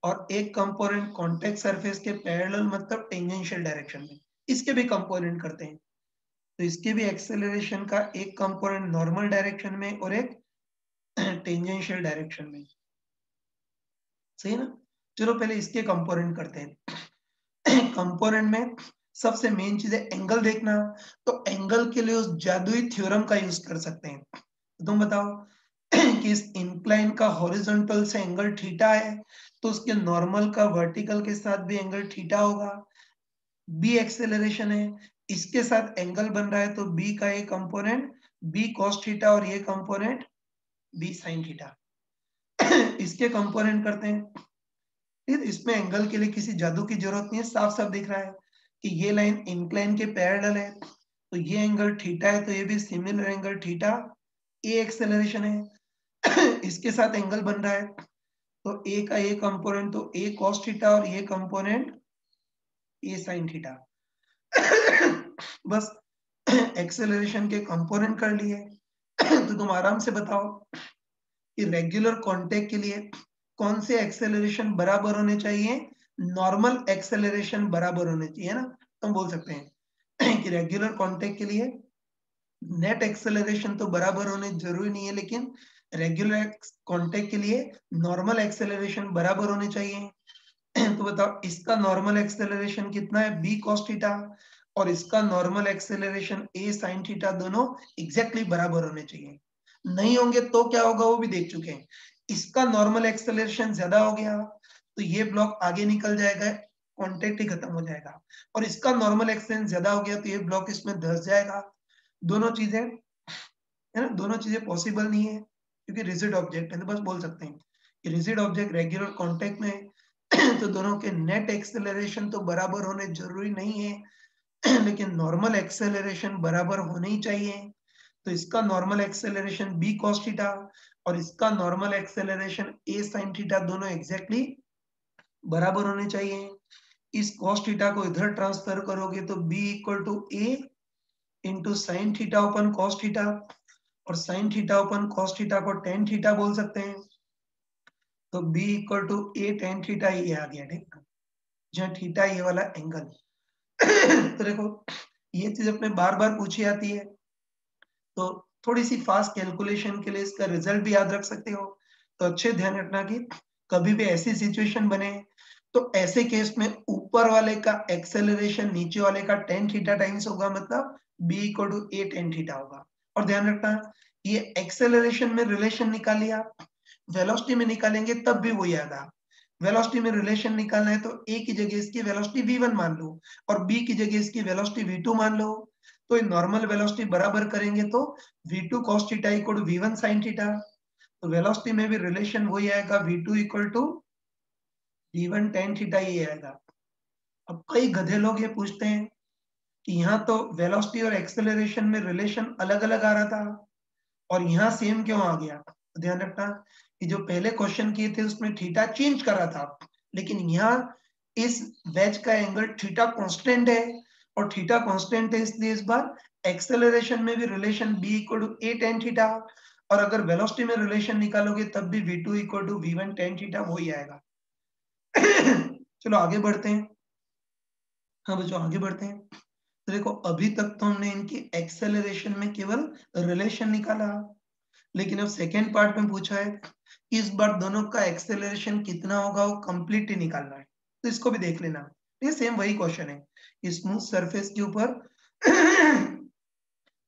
Speaker 1: और एक कंपोनेंट कांटेक्ट सरफेस के पैरेलल मतलब टेंजेंशियल डायरेक्शन में, इसके भी कंपोनेंट करते हैं। तो इसके भी एक्सेलरेशन का एक कंपोनेंट नॉर्मल डायरेक्शन में और एक टेंजेंशियल डायरेक्शन में, सही ना। चलो पहले इसके कंपोनेंट करते हैं। कंपोनेंट में सबसे मेन चीज है एंगल देखना, तो एंगल के लिए उस जादुई थ्योरम का यूज कर सकते हैं। तो तुम बताओ कि इस इंक्लाइन का हॉरिजॉन्टल से एंगल थीटा है तो उसके नॉर्मल का वर्टिकल के साथ भी एंगल थीटा होगा। बी एक्सेलरेशन है, इसके साथ एंगल बन रहा है तो बी का ये कंपोनेंट बी कॉस थीटा और ये कंपोनेंट बी साइन थीटा। इसके कंपोनेंट करते हैं, फिर इसमें एंगल के लिए किसी जादू की जरूरत नहीं है, साफ साफ दिख रहा है कि ये लाइन इंक्लाइन के पैरेलल है तो ये एंगल थीटा है तो ये भी सिमिलर एंगल थीटा। ए एक्सेलरेशन है इसके साथ एंगल बन रहा है तो ए का ये कंपोनेंट तो ए कॉस थीटा और ये कंपोनेंट ए साइन थीटा। बस एक्सेलरेशन के कंपोनेंट कर लिए। तो तुम आराम से बताओ कि रेगुलर कांटेक्ट के लिए कौन से एक्सेलरेशन बराबर होने चाहिए, नॉर्मल एक्सेलरेशन बराबर होने चाहिए ना। तो हम बोल सकते हैं कि रेगुलर कांटेक्ट के लिए नेट एक्सेलरेशन तो बराबर होने जरूरी नहीं है, लेकिन रेगुलर कांटेक्ट के लिए नॉर्मल एक्सेलरेशन बराबर होने चाहिए। तो बताओ इसका नॉर्मल एक्सेलरेशन कितना है, बी कॉस थीटा, और इसका नॉर्मल एक्सेलरेशन ए साइन थीटा, दोनों एग्जैक्टली बराबर होने चाहिए। नहीं होंगे तो क्या होगा वो भी देख चुके हैं। इसका नॉर्मल एक्सेलरेशन ज्यादा हो गया तो ये ब्लॉक आगे निकल जाएगा, कॉन्टेक्ट ही खत्म हो जाएगा। और इसका नॉर्मल एक्सटेंस ज्यादा हो गया तो ये ब्लॉक इसमें धस जाएगा। दोनों चीजें है ना, दोनों चीजें पॉसिबल नहीं है क्योंकि रिजिड ऑब्जेक्ट है। तो बस बोल सकते हैं कि रिजिड ऑब्जेक्ट रेगुलर कॉन्टेक्ट में तो दोनों के नेट एक्सेलरेशन तो बराबर होने जरूरी नहीं है लेकिन नॉर्मल एक्सेलरेशन बराबर होने ही चाहिए। तो इसका normal acceleration b cos theta और इसका normal acceleration a sin theta दोनों एग्जैक्टली बराबर होने चाहिए। इस cos थीटा को इधर ट्रांसफर करोगे तो b equal to a into sine theta upon cos theta, और sine theta upon cos theta को tan थीटा बोल सकते हैं। तो b equal to a tan theta ये आ गया, ठीक, जहाँ थीटा ये वाला एंगल तो देखो ये चीज अपने बार बार पूछी जाती है, तो थोड़ी सी फास्ट कैलकुलेशन के लिए इसका रिजल्ट भी याद रख सकते हो। तो अच्छे ध्यान रखना कि कभी भी ऐसी सिचुएशन बने तो ऐसे केस में ऊपर वाले का एक्सेलरेशन नीचे वाले का tan थीटा टाइम्स होगा, मतलब b equal to a tan theta होगा। और ध्यान रखना ये एक्सेलरेशन में रिलेशन निकाल लिया, वेलोसिटी में निकालेंगे तब भी वही आएगा। वेलोसिटी में रिलेशन निकालना है तो a की जगह इसकी वेलोसिटी v1 मान लो और b की जगह इसकी वेलोसिटी v2 मान लो। तो ये नॉर्मल वेलोसिटी बराबर करेंगे तो v2 cos theta equal to v1 sin theta. तो वेलोसिटी में भी रिलेशन वही आएगा, v2 equal to v1 tan theta ये आएगा। अब कई गधे लोग ये पूछते हैं कि यहाँ तो वेलोसिटी और एक्सेलरेशन में रिलेशन अलग अलग आ रहा था और यहाँ सेम क्यों आ गया। तो ध्यान रखना कि जो पहले क्वेश्चन किए थे उसमें थीटा चेंज कर रहा था, लेकिन यहाँ इस वेज का एंगल थीटा कांस्टेंट है और थीटा कांस्टेंट है, इसलिए इस बार एक्सेलरेशन में भी relation b equal to a tan theta, और अगर वेलोसिटी में रिलेशन निकालोगे तब भी v2 equal to v1 tan theta वही आएगा चलो आगे बढ़ते हैं। हाँ बच्चों आगे बढ़ते हैं। तो देखो अभी तक तो हमने इनकी एक्सेलरेशन में केवल रिलेशन निकाला, लेकिन अब सेकेंड पार्ट में पूछा है इस बार दोनों का एक्सेलरेशन कितना होगा वो कंप्लीट ही निकालना है, तो इसको भी देख लेना। ये सेम वही क्वेश्चन है, स्मूथ सरफेस के ऊपर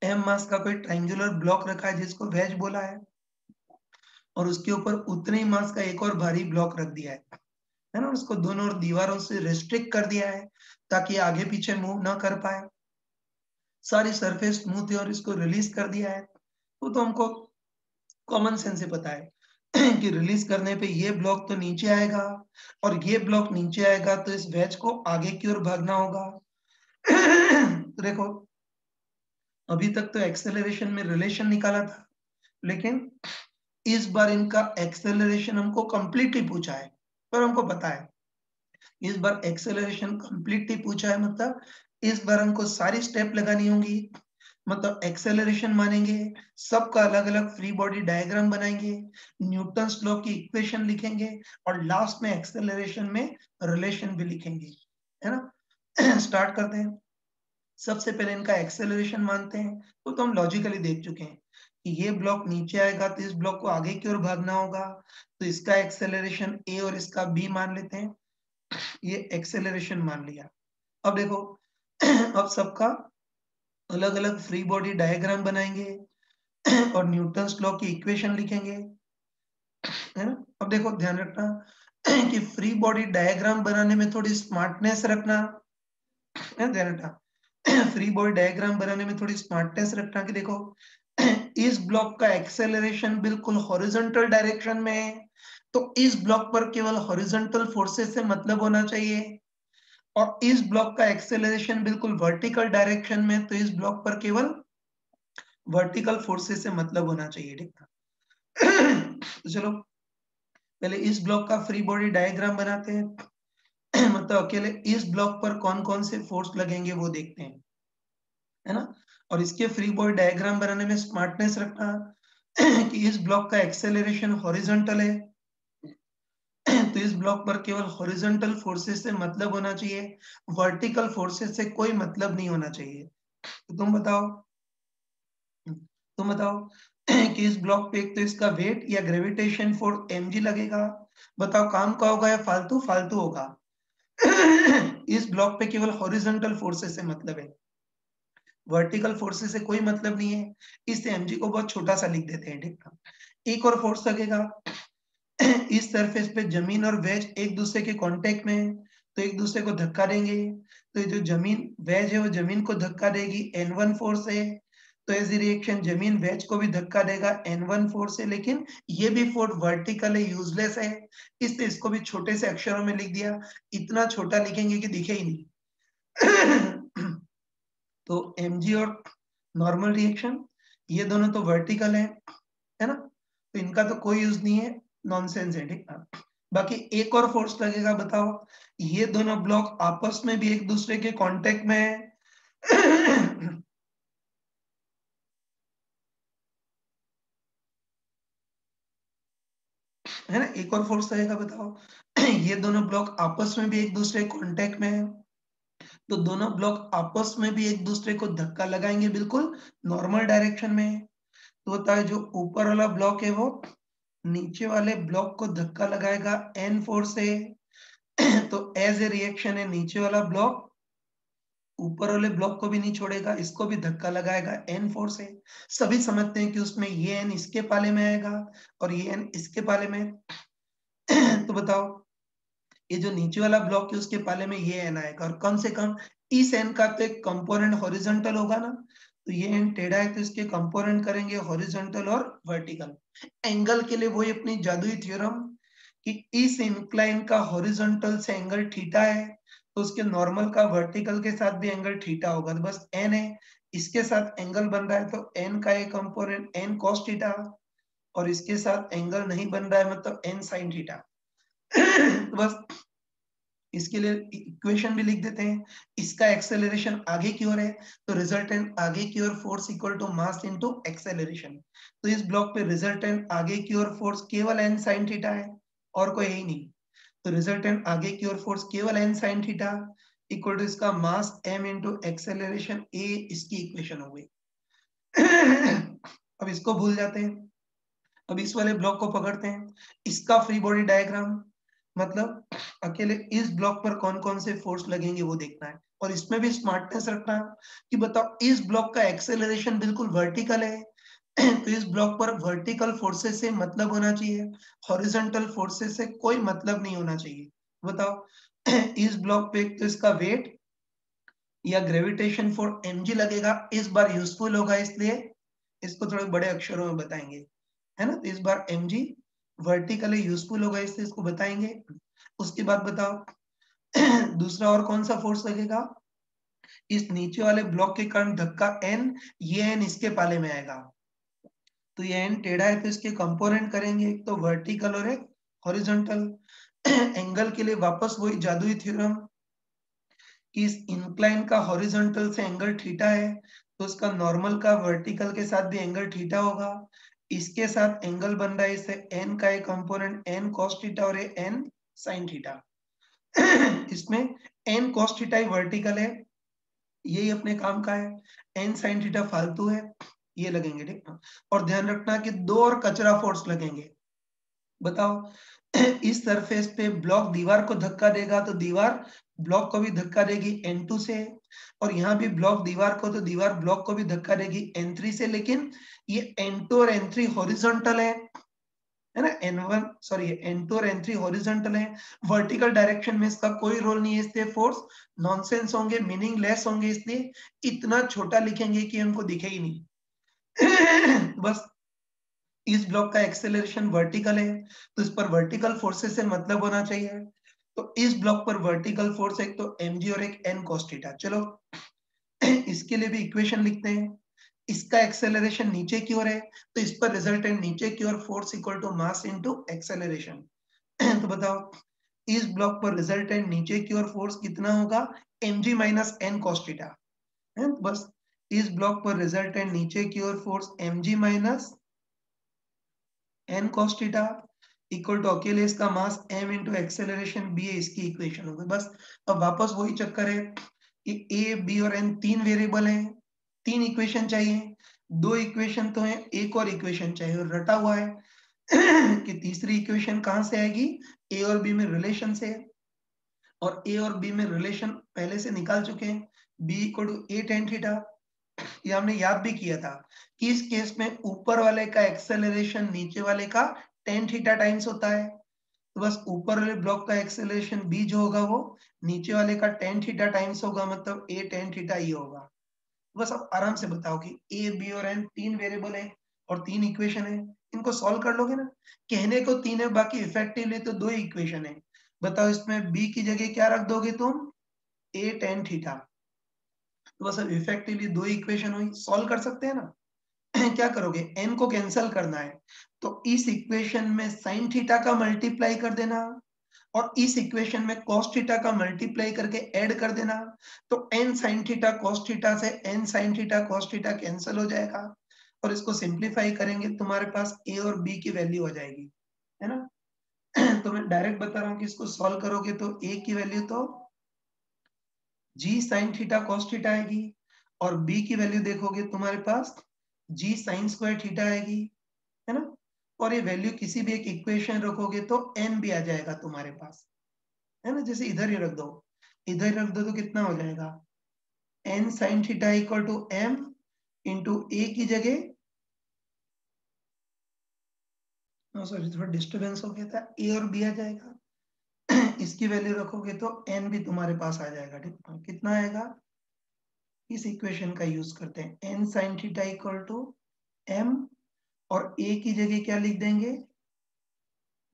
Speaker 1: m मास का कोई ट्रायंगुलर ब्लॉक रखा है जिसको वेज बोला है, और उसके ऊपर उतने ही मास का एक और भारी ब्लॉक रख दिया है ना, उसको दोनों दीवारों से रिस्ट्रिक्ट कर दिया है ताकि आगे पीछे मूव ना कर पाए। सारी सरफेस स्मूथ है और इसको रिलीज कर दिया है। तो हमको कॉमन सेंस से पता है कि रिलीज करने पे ये ब्लॉक तो नीचे आएगा और ये ब्लॉक नीचे आएगा, तो इस वेज को आगे की ओर भागना होगा तो देखो अभी तक तो एक्सेलरेशन में रिलेशन निकाला था, लेकिन इस बार इनका एक्सेलरेशन हमको कंप्लीटली पूछा है, पर हमको पता है इस बार एक्सेलरेशन कंप्लीटली पूछा है, मतलब इस बार हमको सारी स्टेप लगानी होंगी, मतलब एक्सेलरेशन मानेंगे, सबका अलग अलग फ्री बॉडी डायग्राम बनाएंगे, न्यूटन लॉ की इक्वेशन लिखेंगे और लास्ट में एक्सेलरेशन में रिलेशन भी लिखेंगे, है ना स्टार्ट करते हैं। सबसे पहले इनका एक्सेलरेशन मानते हैं, तो हम लॉजिकली देख चुके हैं कि ये ब्लॉक नीचे आएगा तो इस ब्लॉक को आगे की ओर भागना होगा, तो इसका एक्सेलरेशन a और इसका b मान लेते हैं, ये एक्सेलरेशन मान लिया। अब देखो अब सबका अलग अलग फ्री बॉडी डायग्राम बनाएंगे और न्यूटन लॉ की इक्वेशन लिखेंगे, है ना। अब देखो ध्यान रखना कि फ्री बॉडी डायग्राम बनाने में थोड़ी स्मार्टनेस रखना, ध्यान रखना फ्री बॉडी डायग्राम बनाने में थोड़ी स्मार्टनेस रखना कि देखो इस ब्लॉक का एक्सेलरेशन बिल्कुल हॉरिजॉन्टल डायरेक्शन में है, तो इस ब्लॉक पर केवल हॉरिजॉन्टल फोर्सेस से मतलब होना चाहिए, और इस ब्लॉक का एक्सेलरेशन बिल्कुल वर्टिकल डायरेक्शन में, तो इस ब्लॉक पर केवल वर्टिकल फोर्सेस से मतलब होना चाहिए, ठीक है तो चलो पहले इस ब्लॉक का फ्री बॉडी डायग्राम बनाते हैं मतलब अकेले इस ब्लॉक पर कौन कौन से फोर्स लगेंगे वो देखते हैं, है ना। और इसके फ्री बॉडी डायग्राम बनाने में स्मार्टनेस रखना कि इस ब्लॉक का एक्सेलरेशन हॉरिजॉन्टल है तो इस ब्लॉक पर केवल हॉरिजॉन्टल फोर्सेस से मतलब होना चाहिए, वर्टिकल फोर्सेस से कोई मतलब नहीं होना चाहिए। तो तुम बताओ कि इस ब्लॉक पे एक तो इसका वेट या ग्रेविटेशन फोर्स mg लगेगा, बताओ काम का होगा या फालतू फालतू होगा इस ब्लॉक पे केवल हॉरिजॉन्टल फोर्सेस से मतलब है, वर्टिकल फोर्सेस से कोई मतलब नहीं है, इससे mg को बहुत छोटा सा लिख देते हैं, ठीक है। एक और फोर्स लगेगा इस सरफेस पे जमीन और वेज एक दूसरे के कांटेक्ट में है, तो एक दूसरे को धक्का देंगे। तो ये जो जमीन वेज है वो जमीन को धक्का देगी N1 फोर्स है, तो एज रिएक्शन जमीन वेज को भी धक्का देगा N1 फोर्स है, लेकिन ये भी फोर्स वर्टिकल है, यूजलेस है, इसलिए इसको भी छोटे से अक्षरों में लिख दिया। इतना छोटा लिखेंगे कि दिखे ही नहीं। तो mg और नॉर्मल रिएक्शन ये दोनों तो वर्टिकल है ना, तो इनका तो कोई यूज नहीं है, नॉनसेंस है, ठीक है। बाकी एक और फोर्स लगेगा, बताओ। ये दोनों ब्लॉक आपस में भी एक दूसरे के कांटेक्ट में है। है ना, एक और फोर्स लगेगा, बताओ। ये दोनों ब्लॉक आपस में भी एक दूसरे कांटेक्ट में है, तो दोनों ब्लॉक आपस में भी एक दूसरे को धक्का लगाएंगे, बिल्कुल नॉर्मल डायरेक्शन में। तो होता है जो ऊपर वाला ब्लॉक है वो नीचे वाले ब्लॉक को धक्का लगाएगा N फोर्स से। तो एज ए रिएक्शन है नीचे वाला ब्लॉक ऊपर वाले ब्लॉक को भी नहीं छोड़ेगा, इसको भी धक्का लगाएगा N फोर्स से। सभी समझते हैं कि उसमें ये N इसके पाले में आएगा और ये N इसके पाले में। तो बताओ, ये जो नीचे वाला ब्लॉक है उसके पाले में ये N आएगा, और कम से कम इस N का तो एक कंपोनेंट हॉरिजॉन्टल होगा ना, तो ये N टेढ़ा है तो इसके कंपोनेंट करेंगे हॉरिजॉन्टल और वर्टिकल। एंगल के लिए वही अपनी जादुई थ्योरम कि इस इंक्लाइन का हॉरिजॉन्टल से एंगल थीटा है, तो उसके नॉर्मल का वर्टिकल के साथ भी एंगल थीटा होगा। तो बस N है, इसके साथ एंगल बन रहा है तो N का एक कंपोनेंट N cos थीटा, और इसके साथ एंगल नहीं बन रहा है मतलब N sin थीटा। तो बस इसके लिए इक्वेशन भी लिख देते हैं। इसका एक्सेलरेशन आगे की ओर है, तो रिजल्टेंट आगे की ओर force equal to mass into acceleration. तो इस ब्लॉक पे रिजल्टेंट आगे की ओर फोर्स केवल N sin थीटा है, और कोई है ही नहीं। तो रिजल्टेंट आगे की ओर फोर्स केवल N sin theta equal to इसका mass m into acceleration a, इसकी इक्वेशन हो गई। अब इसको भूल जाते हैं, अब इस वाले ब्लॉक को पकड़ते हैं। इसका फ्री बॉडी डायग्राम, मतलब अकेले इस ब्लॉक पर कौन कौन से फोर्स लगेंगे वो देखना है, और इसमें भी स्मार्टनेस रखना है कि बताओ इस ब्लॉक का एक्सेलरेशन बिल्कुल वर्टिकल है, तो इस ब्लॉक पर वर्टिकल फोर्सेस से मतलब होना चाहिए, हॉरिजॉन्टल फोर्सेस से कोई मतलब नहीं होना चाहिए। बताओ, इस ब्लॉक पे तो इसका वेट या ग्रेविटेशन फोर्स mg लगेगा, इस बार यूजफुल होगा इसलिए इसको थोड़े बड़े अक्षरों में बताएंगे, है ना। तो इस बार mg वर्टिकली यूजफुल होगा इसलिए इसको बताएंगे। उसके बाद बताओ, दूसरा और कौन सा फोर्स लगेगा, इस नीचे वाले ब्लॉक के कारण धक्का N, ये N इसके पाले में आएगा, तो ये N टेढ़ा है तो इसके कंपोनेंट करेंगे, एक तो वर्टिकल और एक हॉरिजॉन्टल। एंगल के लिए वापस वही जादुई थ्योरम कि इस इंक्लाइन का हॉरिजॉन्टल से एंगल थीटा है, तो उसका नॉर्मल का वर्टिकल के साथ भी एंगल थीटा होगा। इसके साथ एंगल बन रहा है, इससे n का एक कंपोनेंट n cos थीटा और ये n sin थीटा। इसमें n cos थीटा ही वर्टिकल है, यही अपने काम का है, n sin थीटा फालतू है, ये लगेंगे, ठीक है। और ध्यान रखना कि दो और कचरा फोर्स लगेंगे। बताओ, इस सरफेस पे ब्लॉक दीवार को धक्का देगा तो दीवार ब्लॉक को भी धक्का देगी N2 से, और यहाँ भी ब्लॉक दीवार को तो दीवार ब्लॉक को भी धक्का देगी N3 से, लेकिन ये N2 और N3 हॉरिजॉन्टल है ना, N1 सॉरी N2 और N3 हॉरिजॉन्टल है, वर्टिकल डायरेक्शन में इसका कोई रोल नहीं है, इसलिए फोर्स नॉनसेंस होंगे, मीनिंगलेस होंगे, इसलिए इतना छोटा लिखेंगे कि हमको दिखे ही नहीं। बस इस ब्लॉक का एक्सेलरेशन वर्टिकल है, तो इस पर वर्टिकल फोर्सेस से मतलब होना चाहिए, तो इस ब्लॉक पर वर्टिकल फोर्स एक तो mg और एक n cos थीटा। चलो, इसके लिए भी इक्वेशन लिखते हैं। इसका एक्सेलरेशन नीचे की ओर है, तो इस पर रिजल्टेंट नीचे की ओर force equal to mass into acceleration. तो बताओ, इस ब्लॉक पर रिजल्टेंट नीचे की ओर फोर्स कितना होगा, mg minus n cos theta है। बस इस ब्लॉक पर रिजल्टेंट नीचे की ओर force mg minus n cos theta equal to अकेले इसका mass m into acceleration b है, इसकी इक्वेशन हो गई। बस अब वापस वही चक्कर है कि a b और n तीन वेरिएबल हैं, तीन इक्वेशन चाहिए, दो इक्वेशन तो है, एक और इक्वेशन चाहिए, और रटा हुआ है कि तीसरी इक्वेशन कहां से आएगी, a और b में रिलेशन से, और a और b में रिलेशन पहले से निकाल चुके हैं, b equal to a tan theta. ये हमने याद भी किया था कि इस केस में ऊपर वाले का एक्सेलरेशन नीचे वाले का tan थीटा टाइम्स होता है, तो बस ऊपर वाले ब्लॉक का एक्सेलरेशन b जो होगा वो नीचे वाले का tan थीटा टाइम्स होगा, मतलब a tan थीटा e होगा। बस आप आराम से बताओ कि a, b और n तीन वेरिएबल है और तीन इक्वेशन है, इनको सॉल्व कर लोगे ना। कहने को तीन है, बाकी इफेक्टिवली तो दो इक्वेशन है। बताओ इसमें b की जगह क्या रख दोगे तुम, a tan थीटा। तो बस अब इफेक्टिवली दो इक्वेशन हुई, सॉल्व कर सकते हैं ना। क्या करोगे, n को कैंसिल करना है, तो इस इक्वेशन में sin थीटा का मल्टीप्लाई कर देना और इस इक्वेशन में cos थीटा का मल्टीप्लाई करके ऐड कर देना। तो n sin theta cos theta से n sin theta cos theta cancel हो जाएगा और इसको सिंप्लीफाई करेंगे, तुम्हारे पास a और b की वैल्यू हो जाएगी, है ना। तो मैं डायरेक्ट बता रहा हूँ कि इसको सॉल्व करोगे तो a की वैल्यू तो g sin theta cos theta आएगी और b की वैल्यू देखोगे तुम्हारे पास g sin स्क्वायर थीटा आएगी, है ना। और ये वैल्यू किसी भी एक इक्वेशन रखोगे तो n भी आ जाएगा तुम्हारे पास, है ना। जैसे इधर ही रख दो, इधर ही रख दो तो कितना हो जाएगा, n sin theta equal to m into a की जगह, सॉरी थोड़ा डिस्टर्बेंस हो गया था, a और b आ जाएगा। इसकी वैल्यू रखोगे तो n भी तुम्हारे पास आ जाएगा, ठीक है। कितना आएगा, इस इक्वेशन का यूज करते हैं, n sin theta equal to m और a की जगह क्या लिख देंगे,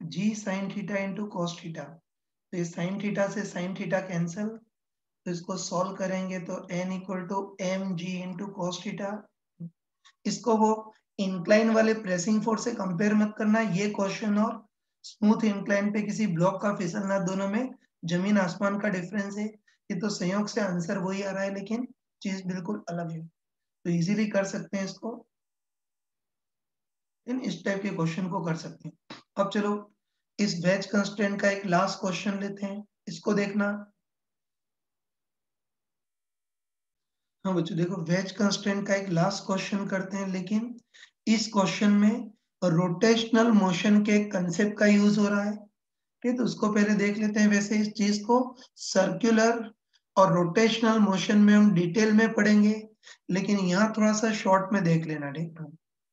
Speaker 1: g sin theta into cos theta. तो ये sin थीटा से sin थीटा कैंसिल, तो इसको सॉल्व करेंगे तो n equal to M G into cos theta. इसको वो इंक्लाइन वाले प्रेसिंग फोर्स से कंपेयर मत करना, ये क्वेश्चन और स्मूथ इंक्लाइन पे किसी ब्लॉक का फिसलना, दोनों में जमीन आसमान का डिफरेंस है। ये तो संयोग से आंसर वही आ रहा है लेकिन चीज बिल्कुल अलग है, तो इजीली कर सकते हैं इसको, इन इस टाइप के क्वेश्चन को कर सकते हैं। अब चलो इस वेज कंस्ट्रेंट का एक लास्ट क्वेश्चन लेते हैं, इसको देखना। हाँ बच्चों देखो, वेज कंस्ट्रेंट का एक लास्ट क्वेश्चन करते हैं, लेकिन इस क्वेश्चन में रोटेशनल मोशन के कंसेप्ट का यूज हो रहा है, ठीक है। तो उसको पहले देख लेते हैं। वैसे इस चीज को सर्कुलर और रोटेशनल मोशन में हम डिटेल में पढ़ेंगे, लेकिन यहाँ थोड़ा सा शॉर्ट में देख लेना, ठीक है।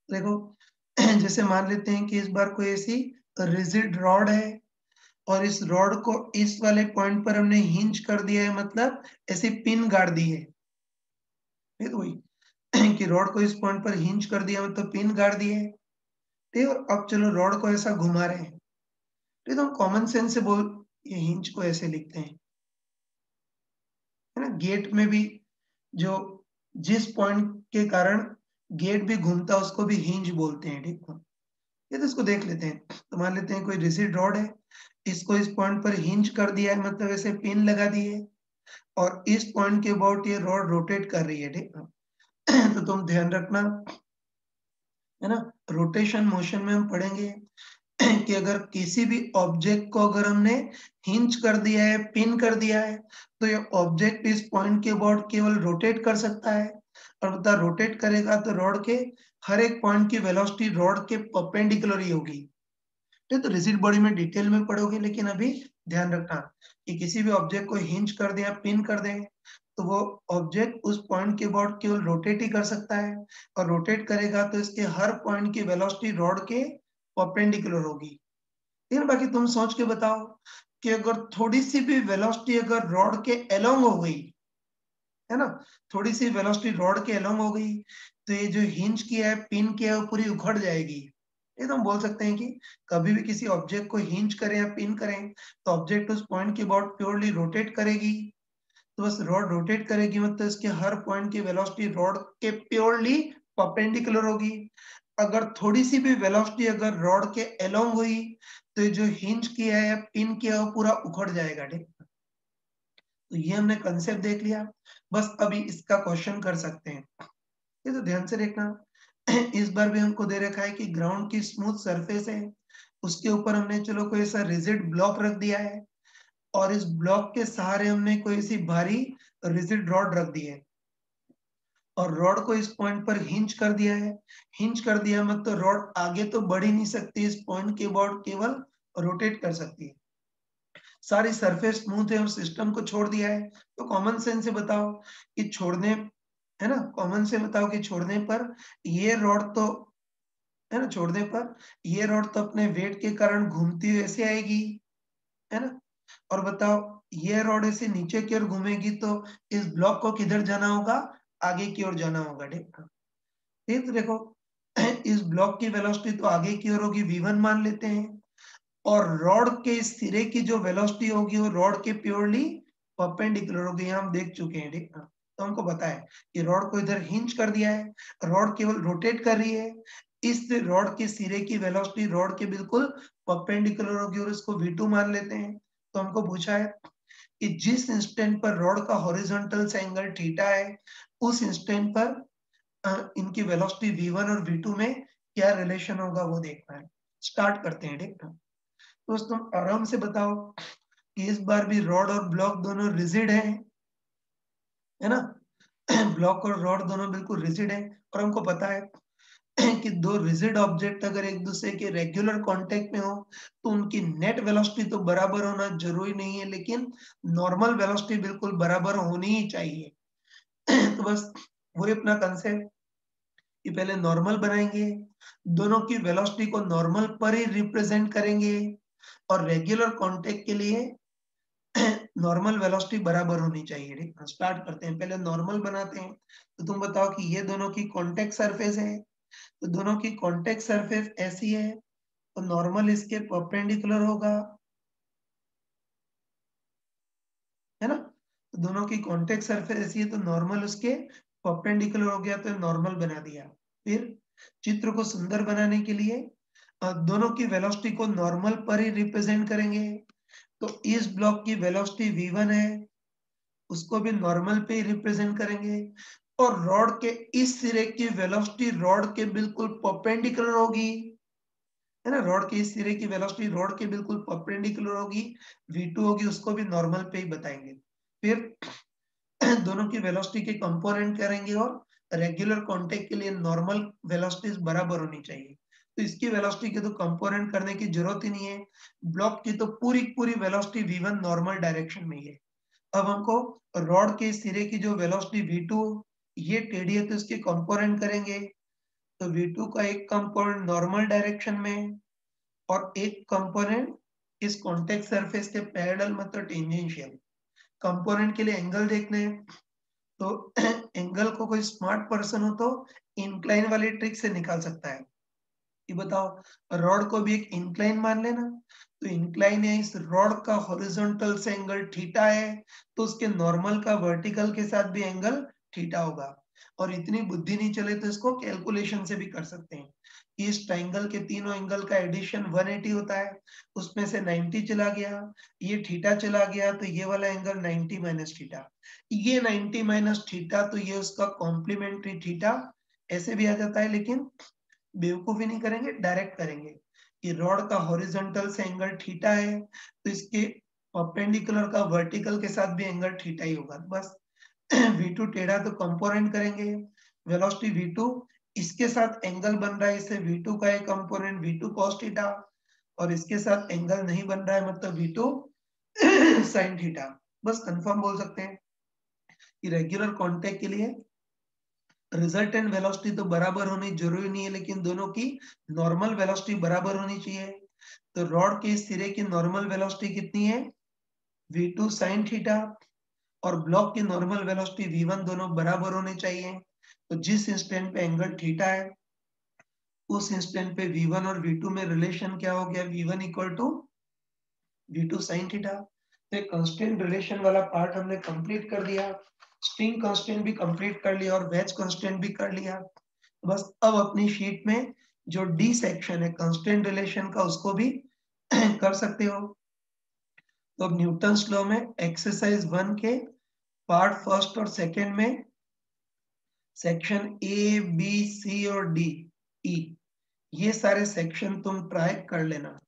Speaker 1: देखो जैसे मान लेते हैं कि इस बार कोई ऐसी रिजिड रॉड है और इस रॉड को इस वाले पॉइंट पर हमने हिंज कर दिया है, मतलब ऐसी पिन गाड़ दी है, ठीक है। वही कि रॉड को इस पॉइंट पर हिंज कर दिया, मतलब पिन गाड़ दी है, ठीक है। और अब चलो रॉड को ऐसा घुमा रहे हैं, ठीक है। तो हम कॉमन सेंस से बोल, ये हिंज को ऐसे लिखते हैं, है ना। गेट में भी जो जिस पॉइंट के कारण गेट भी घूमता है उसको भी हिंज बोलते हैं, ठीक है। ये तो इसको देख लेते हैं। तो मान लेते हैं कोई रिजिड रॉड है, इसको इस पॉइंट पर हिंज कर दिया है, मतलब ऐसे पिन लगा दी है और इस पॉइंट के अबाउट ये रॉड रोटेट कर रही है, ठीक है। तो तुम ध्यान रखना, है ना। रोटेशन मोशन में हम पढ़ेंगे कि अगर किसी भी ऑब्जेक्ट को अगर हमने हिंज कर दिया है, पिन कर दिया है, तो ये ऑब्जेक्ट इस पॉइंट के अबाउट केवल रोटेट कर सकता है। और बता रोटेट करेगा तो रॉड के हर एक पॉइंट की वेलोसिटी रॉड के परपेंडिकुलर ही होगी, ठीक है। तो रिजिड बॉडी में डिटेल में पढ़ोगे, लेकिन अभी ध्यान रखना कि किसी भी ऑब्जेक्ट को हिंज कर दें या पिन कर दें तो वो ऑब्जेक्ट उस पॉइंट के अबाउट केवल रोटेट ही कर सकता है, और रोटेट करेगा तो इसके हर पॉइंट की वेलोसिटी रॉड के परपेंडिकुलर होगी, ठीक है। बाकी तुम सोच के बताओ कि अगर थोड़ी सी भी वेलोसिटी अगर रॉड के अलोंग हो गई, है ना, थोड़ी सी वेलोसिटी रॉड के अलोंग हो गई, तो ये जो हिंज किया है, पिन किया है, वो पूरी उखड़ जाएगी। ये तो हम बोल सकते हैं कि कभी भी किसी ऑब्जेक्ट को हिंज करें या पिन करें तो ऑब्जेक्ट उस पॉइंट के अबाउट प्योरली रोटेट करेगी, तो बस रॉड रोटेट करेगी, मतलब इसके हर पॉइंट की वेलोसिटी रॉड के प्योरली परपेंडिकुलर होगी। अगर थोड़ी सी भी वेलोसिटी अगर रॉड के अलोंग हुई तो ये जो हिंज किया है या पिन किया है वो पूरा उखड़ जाएगा, ठीक। तो ये हमने कंसेप्ट देख लिया, बस अभी इसका क्वेश्चन कर सकते हैं। ये तो ध्यान से देखना, इस बार भी हमको दे रखा है कि ग्राउंड की स्मूथ सरफेस है, उसके ऊपर हमने चलो कोई ऐसा रिजिड ब्लॉक रख दिया है और इस ब्लॉक के सहारे हमने कोई ऐसी भारी रिजिड रॉड रख दी है और रॉड को इस पॉइंट पर हिंज कर दिया है। हिंज कर दिया मतलब तो रॉड आगे तो बढ़ ही नहीं सकती, इस पॉइंट के अबाउट केवल रोटेट कर सकती है। सारी सरफेस स्मूथ है और सिस्टम को छोड़ दिया है, तो कॉमन सेंस से बताओ कि छोड़ने, है ना, कॉमन से बताओ कि छोड़ने पर ये रॉड तो है ना, छोड़ने पर ये रॉड तो अपने वेट के कारण घूमती हुई ऐसे आएगी, है ना? और बताओ ये रॉड ऐसे नीचे की ओर घूमेगी तो इस ब्लॉक को किधर जाना होगा? आगे की ओर जाना होगा, ठीक है? फिर देखो इस ब्लॉक की वेलोसिटी तो आगे की ओर होगी, v1 मान लेते हैं, और रॉड के इस सिरे की जो वेलोसिटी होगी वो रॉड के प्योरली परपेंडिकुलर होगी, हम देख चुके हैं, ठीक है? तो हमको पता है कि रॉड को इधर हिंज कर दिया है, रॉड केवल रोटेट कर रही है, इस रॉड के सिरे की वेलोसिटी रॉड के बिल्कुल परपेंडिकुलर होगी और इसको v2 मान लेते हैं। तो हमको पूछा है कि जिस इंस्टेंट पर रॉड का हॉरिजॉन्टल से एंगल थीटा है, उस इंस्टेंट पर इनकी वेलोसिटी v1 और v2 में क्या रिलेशन होगा वो देखना है। स्टार्ट करते हैं, ठीक है? दोस्तों आराम से बताओ कि इस बार भी रॉड और ब्लॉक दोनों रिजिड है ना? ब्लॉक और रॉड दोनों बिल्कुल रिजिड है, और हमको पता है कि दो रिजिड ऑब्जेक्ट अगर एक दूसरे के रेगुलर कांटेक्ट में हो तो उनकी नेट वेलोसिटी तो बराबर होना जरूरी नहीं है, लेकिन नॉर्मल वेलोसिटी बिल्कुल बराबर होनी ही चाहिए। तो बस वही अपना कंसेप्ट कि पहले नॉर्मल बनाएंगे, दोनों की वेलोसिटी को नॉर्मल पर ही रिप्रेजेंट करेंगे, और रेगुलर कांटेक्ट के लिए नॉर्मल वेलोसिटी बराबर होनी चाहिए, ठीक है? स्टार्ट करते हैं, पहले नॉर्मल बनाते हैं। तो तुम बताओ कि ये दोनों की कॉन्टेक्ट सरफेस है, तो दोनों की कॉन्टेक्ट सरफेस ऐसी है, तो नॉर्मल इसके परपेंडिकुलर होगा, है ना? तो दोनों की कॉन्टेक्ट सरफेस ऐसी है तो नॉर्मल उसके परपेंडिकुलर हो गया, तो नॉर्मल बना दिया। फिर चित्र को सुंदर बनाने के लिए दोनों की वेलोसिटी को नॉर्मल पर ही रिप्रेजेंट करेंगे। तो इस ब्लॉक की वेलोसिटी v1 है, उसको भी नॉर्मल पे ही रिप्रेजेंट करेंगे, और रॉड के इस सिरे की वेलोसिटी रॉड के बिल्कुल परपेंडिकुलर होगी, है ना? रॉड के इस सिरे की वेलोसिटी रॉड के बिल्कुल परपेंडिकुलर होगी, v2 होगी, उसको भी नॉर्मल पे ही बताएंगे। फिर दोनों की वेलोसिटी के कंपोनेंट करेंगे, और रेगुलर कांटेक्ट के लिए नॉर्मल वेलोसिटीज बराबर होनी चाहिए। तो इसकी वेलोसिटी के तो कंपोनेंट करने की जरूरत ही नहीं है, ब्लॉक की तो पूरी पूरी वेलोसिटी v1 नॉर्मल डायरेक्शन में ही है। अब हमको रॉड के सिरे की जो वेलोसिटी v2 ये टेढ़ी है तो इसके कंपोनेंट करेंगे। तो v2 का एक कंपोनेंट नॉर्मल डायरेक्शन में, और एक कंपोनेंट इस कॉन्टेक्ट सरफेस के पैरेलल मतलब टेंजेंशियल। कंपोनेंट के लिए एंगल देखने हैं, तो एंगल को कोई स्मार्ट पर्सन हो तो इंक्लाइन वाली ट्रिक से निकाल सकता है। कि बताओ रॉड को भी एक इंक्लाइन मान लेना, तो इंक्लाइन है, इस रॉड का हॉरिजॉन्टल से एंगल थीटा है, तो उसके नॉर्मल का वर्टिकल के साथ भी एंगल थीटा होगा। और इतनी बुद्धि नहीं चले तो इसको कैलकुलेशन से भी कर सकते हैं कि इस ट्राइंगल के तीनों एंगल का एडिशन 180 होता है, उसमें से 90 चला गया, ये थीटा चला गया, तो ये वाला एंगल 90 माइनस थीटा, ये 90 माइनस थीटा, तो ये उसका कॉम्प्लीमेंट्री थीटा ऐसे भी आ जाता है, लेकिन बेवकूफी नहीं करेंगे, डायरेक्ट करेंगे कि रॉड का हॉरिजॉन्टल से एंगल थीटा है, तो इसके परपेंडिकुलर का वर्टिकल के साथ भी एंगल थीटा ही होगा। बस v2 टेढ़ा तो कंपोनेंट करेंगे, वेलोसिटी v2 इसके साथ एंगल बन रहा है, इससे v2 का एक कंपोनेंट v2 cos थीटा, और इसके साथ एंगल नहीं बन रहा है मतलब v2 sin थीटा। बस कंफर्म बोल सकते हैं कि रेगुलर कांटेक्ट के लिए रिजल्टेंट वेलोसिटी तो बराबर होनी जरूरी नहीं है, लेकिन दोनों की नॉर्मल वेलोसिटी बराबर होनी चाहिए। तो रॉड के सिरे की नॉर्मल वेलोसिटी कितनी है? v2 sin थीटा, और ब्लॉक की नॉर्मल वेलोसिटी v1, दोनों बराबर होने चाहिए। तो जिस इंस्टेंट पे एंगल थीटा है उस इंस्टेंट पे v1 और v2 में रिलेशन क्या हो गया? v1 equal to v2 sin theta. तो कांस्टेंट रिलेशन वाला पार्ट हमने कंप्लीट कर दिया, स्ट्रिंग कांस्टेंट भी कंप्लीट कर लिया और वेज कांस्टेंट भी कर लिया। बस अब अपनी शीट में जो डी सेक्शन है कांस्टेंट रिलेशन का उसको भी कर सकते हो। तो अब न्यूटन्स लॉ में एक्सरसाइज 1 के पार्ट फर्स्ट और सेकंड में सेक्शन ए बी सी और डी ई ये सारे सेक्शन तुम ट्राई कर लेना।